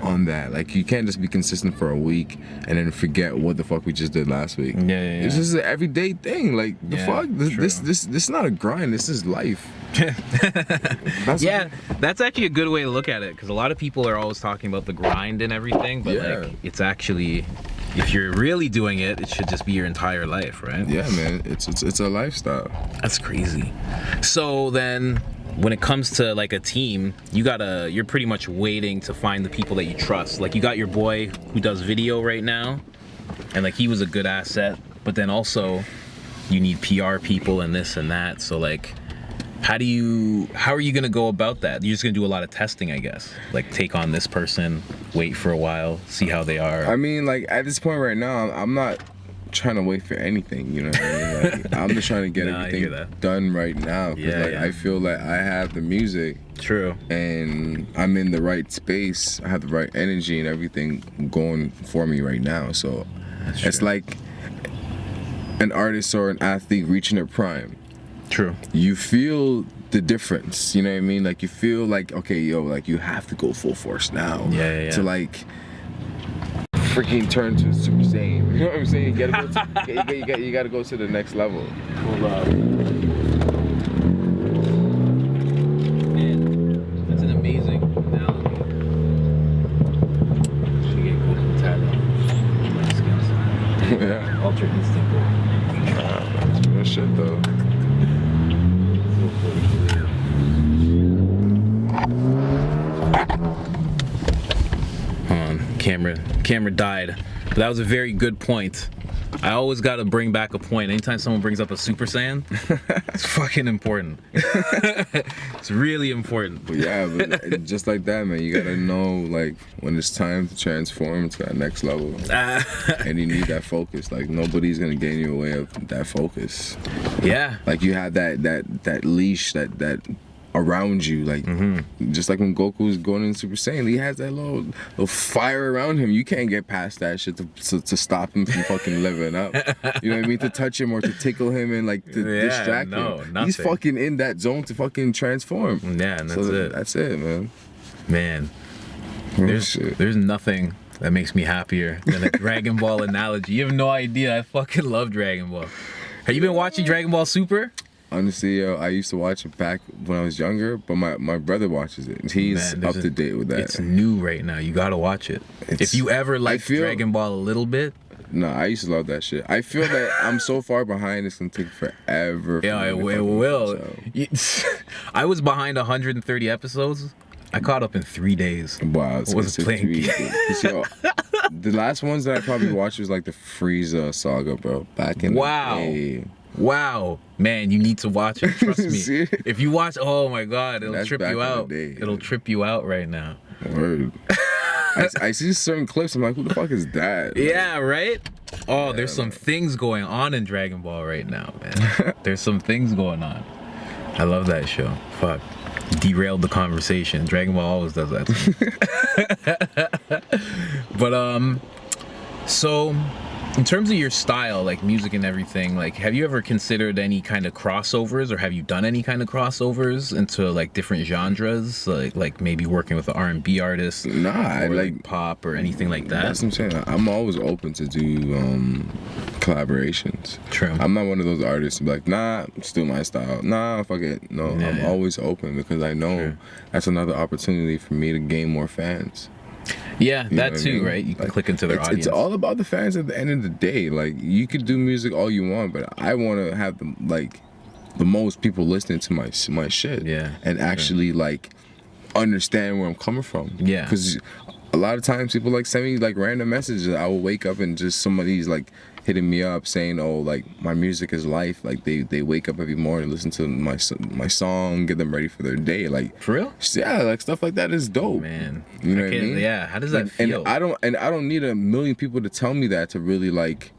on that. Like you can't just be consistent for a week and then forget what the fuck we just did last week. It's just an everyday thing. Like the fuck, this is not a grind, this is life. Yeah, that's actually a good way to look at it, because a lot of people are always talking about the grind and everything, but like it's actually, if you're really doing it, it should just be your entire life, right? Yeah, man, it's a lifestyle. That's crazy. So then, when it comes to like a team, you're pretty much waiting to find the people that you trust. Like you got your boy who does video right now, and like he was a good asset, but then also you need PR people and this and that. So like, how are you gonna go about that? You're just gonna do a lot of testing, I guess. Like take on this person, wait for a while, see how they are. I mean, like at this point right now, I'm not trying to wait for anything, you know what I mean? Like, I'm just trying to get everything done right now, because I feel like I have the music. True. And I'm in the right space. I have the right energy and everything going for me right now. So it's like an artist or an athlete reaching their prime. True. You feel the difference, you know what I mean? Like you feel like, okay, yo, like you have to go full force now. Yeah. To like freaking turn to Super Saiyan. You know what I'm saying? You gotta go to the next level. Hold up. Man, that's an amazing analogy. Should get good at tattoo. Yeah. Ultra instinct. Real shit though. Camera died, but that was a very good point. I always got to bring back a point anytime someone brings up a Super Saiyan. It's fucking important. It's really important. But yeah, but just like that, man, you gotta know like when it's time to transform to that next level. And you need that focus. Like nobody's gonna get in your way of that focus. Yeah. Like you have that leash that around you, like just like when Goku was going in Super Saiyan, he has that little fire around him. You can't get past that shit to stop him from fucking living up. You know what I mean? To touch him or to tickle him and like to distract him. Nothing. He's fucking in that zone to fucking transform. Yeah, and that's it. That's it, man. Man, there's nothing that makes me happier than a Dragon Ball analogy. You have no idea. I fucking love Dragon Ball. Have you been watching Dragon Ball Super? Honestly, I used to watch it back when I was younger, but my brother watches it. He's up to date with that. It's new right now. You gotta watch it. If you ever liked Dragon Ball a little bit. No, I used to love that shit. I feel that I'm so far behind, it's gonna take forever. Yeah, it will. I was behind 130 episodes. I caught up in 3 days. Wow, I wasn't playing games. The last ones that I probably watched was like the Frieza saga, bro. Back in the day. Wow, man, you need to watch it. Trust me. If you watch, oh my God, it'll trip you out. It'll trip you out right now. Word. I see certain clips. I'm like, who the fuck is that? Yeah, right? Oh, there's some things going on in Dragon Ball right now, man. There's some things going on. I love that show. Fuck. Derailed the conversation. Dragon Ball always does that to me. But, so in terms of your style, like music and everything, like have you ever considered any kind of crossovers, or have you done any kind of crossovers into like different genres, like maybe working with an R&B artist? Nah, I like pop or anything like that. That's what I'm saying. I'm always open to do collaborations. True. I'm not one of those artists who be like, nah, still my style. Nah, fuck it. No, I'm always open, because I know that's another opportunity for me to gain more fans. Yeah, that too, I mean? Right? You can click into their audience. It's all about the fans at the end of the day. Like, you could do music all you want, but I want to have the most people listening to my shit. Yeah. And actually like understand where I'm coming from. Yeah. Because a lot of times people like send me like random messages. I will wake up and just somebody's like hitting me up saying, oh, like my music is life. Like they wake up every morning, listen to my song, get them ready for their day. Like, for real? Yeah, like stuff like that is dope. Man, you know what I mean? Yeah. How does that feel? And I don't need a million people to tell me that to really like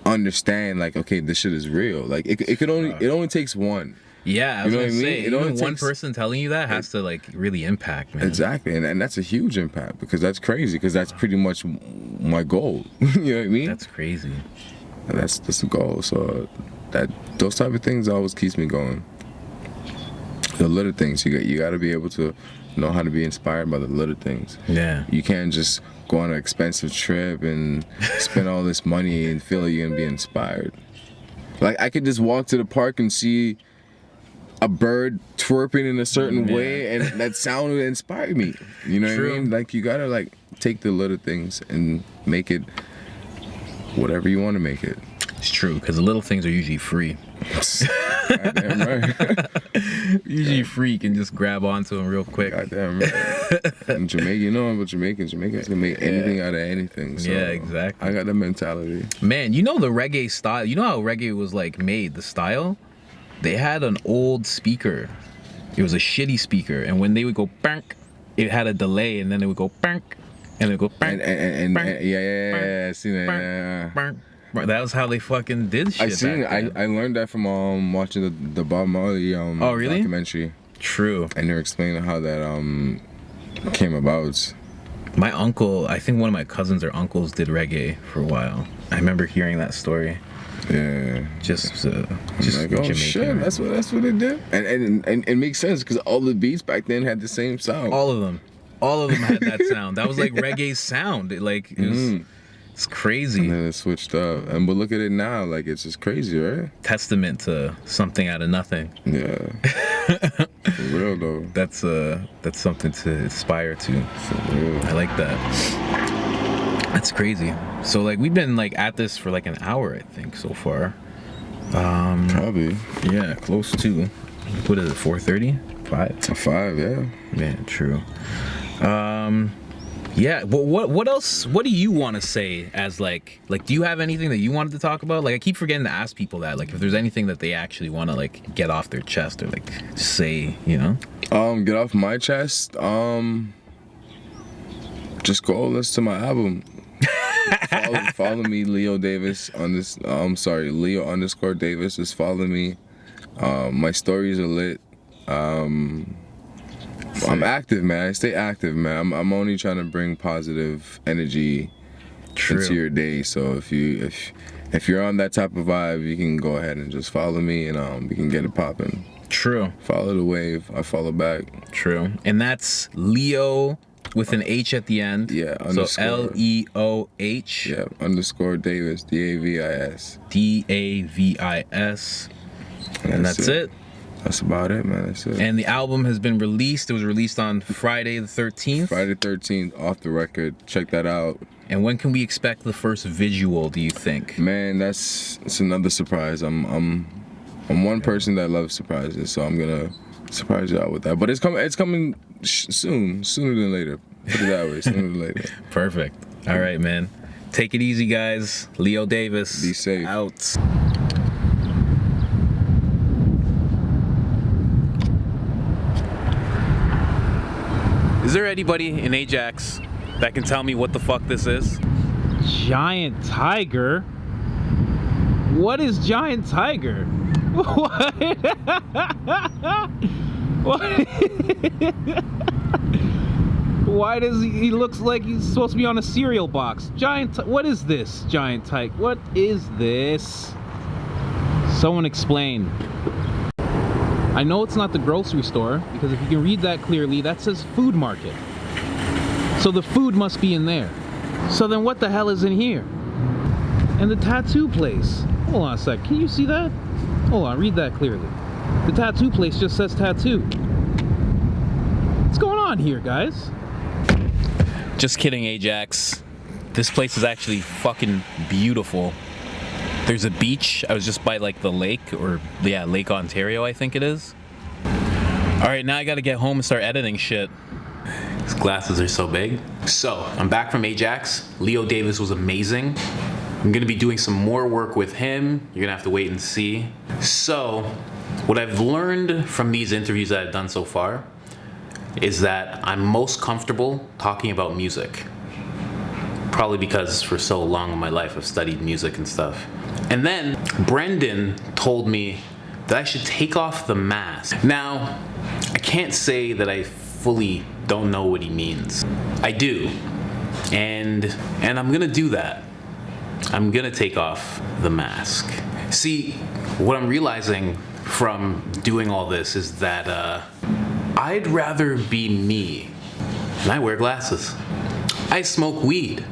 understand. Like, okay, this shit is real. Like it only takes one. Yeah, I was gonna say, even one person telling you that has to like really impact, man. Exactly, and that's a huge impact, because that's crazy, because that's pretty much my goal. You know what I mean? That's crazy. And that's the goal. So those type of things always keeps me going. The little things, you got to be able to know how to be inspired by the little things. Yeah. You can't just go on an expensive trip and spend all this money and feel like you're gonna be inspired. Like I could just walk to the park and see a bird twerping in a certain way, and that sound would inspire me. You know what I mean? Like, you gotta like take the little things and make it whatever you want to make it. It's true, because the little things are usually free. Goddamn right. Usually free, you can just grab onto them real quick. Goddamn right. And Jamaica, you know what Jamaicans can make anything out of anything. So yeah, exactly. I got that mentality. Man, you know the reggae style, you know how reggae was like made, the style? They had an old speaker. It was a shitty speaker, and when they would go bank, it had a delay, and then it would go bank, and it would go bank. And yeah, I seen that. Yeah. That was how they fucking did shit. I seen it. I learned that from watching the Bob Marley oh, really? documentary. True. And they're explaining how that came about. My uncle, I think one of my cousins or uncles did reggae for a while. I remember hearing that story. Yeah. Just like, oh Jamaican, shit, right? that's what it did. And it makes sense because all the beats back then had the same sound. All of them had that sound. That was like reggae's sound. It was. It's crazy. And then it switched up. But look at it now. Like, it's just crazy, right? Testament to something out of nothing. Yeah. For real, though. That's something to aspire to. For real. I like that. That's crazy. So, like, we've been, like, at this for, like, an hour, I think, so far. Probably. Yeah, close to. What is it, 4:30? 5? 5, yeah. Yeah, true. Yeah, but what else? What do you want to say as like do you have anything that you wanted to talk about? Like, I keep forgetting to ask people that, like, if there's anything that they actually want to like get off their chest or like say, you know? Get off my chest. Just go listen to my album. follow me, Leoh Davis on this. Leoh_Davis. Just follow me. My stories are lit. I'm active, man. I stay active, man. I'm only trying to bring positive energy into your day. So if you're on that type of vibe, you can go ahead and just follow me, and we can get it popping. True. Follow the wave. I follow back. True. And that's Leoh with an H at the end. Yeah. So LEOH. Yeah. _Davis. DAVIS. DAVIS. And that's it. That's about it, man. That's it. And the album has been released. It was released on Friday the 13th. Friday 13th, off the record. Check that out. And when can we expect the first visual, do you think? Man, it's another surprise. I'm one person that loves surprises, so I'm gonna surprise you out with that. But it's coming soon, sooner than later. Put it that way, sooner than later. Perfect. All right, man. Take it easy, guys. Leoh Davis. Be safe. Out. Is there anybody in Ajax that can tell me what the fuck this is? Giant tiger? What is giant tiger? What? What? Why does he looks like he's supposed to be on a cereal box? What is this giant tiger? What is this? Someone explain. I know it's not the grocery store, because if you can read that clearly, that says food market. So the food must be in there. So then what the hell is in here? And the tattoo place. Hold on a sec, can you see that? Hold on, read that clearly. The tattoo place just says tattoo. What's going on here, guys? Just kidding, Ajax. This place is actually fucking beautiful. There's a beach. I was just by like the lake, or yeah, Lake Ontario, I think it is. All right, now I gotta get home and start editing shit. These glasses are so big. So, I'm back from Ajax. Leoh Davis was amazing. I'm gonna be doing some more work with him. You're gonna have to wait and see. So, what I've learned from these interviews that I've done so far is that I'm most comfortable talking about music. Probably because for so long in my life I've studied music and stuff. And then Brendan told me that I should take off the mask. Now, I can't say that I fully don't know what he means. I do. And I'm gonna do that. I'm gonna take off the mask. See, what I'm realizing from doing all this is that I'd rather be me. And I wear glasses. I smoke weed.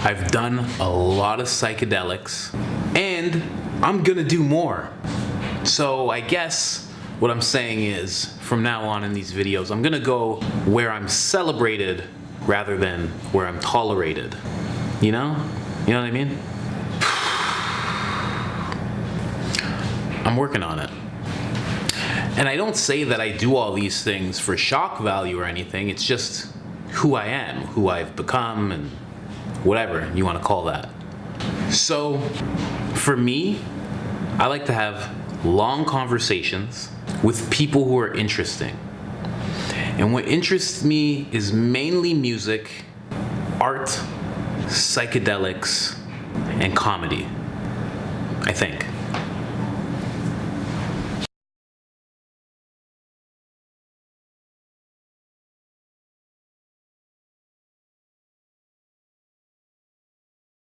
I've done a lot of psychedelics, and I'm gonna do more. So I guess What I'm saying is, from now on in these videos, I'm gonna go where I'm celebrated rather than where I'm tolerated. You know? You know what I mean? I'm working on it. And I don't say that I do all these things for shock value or anything. It's just who I am, who I've become, and whatever you want to call that. So, for me, I like to have long conversations with people who are interesting. And what interests me is mainly music, art, psychedelics, and comedy, I think.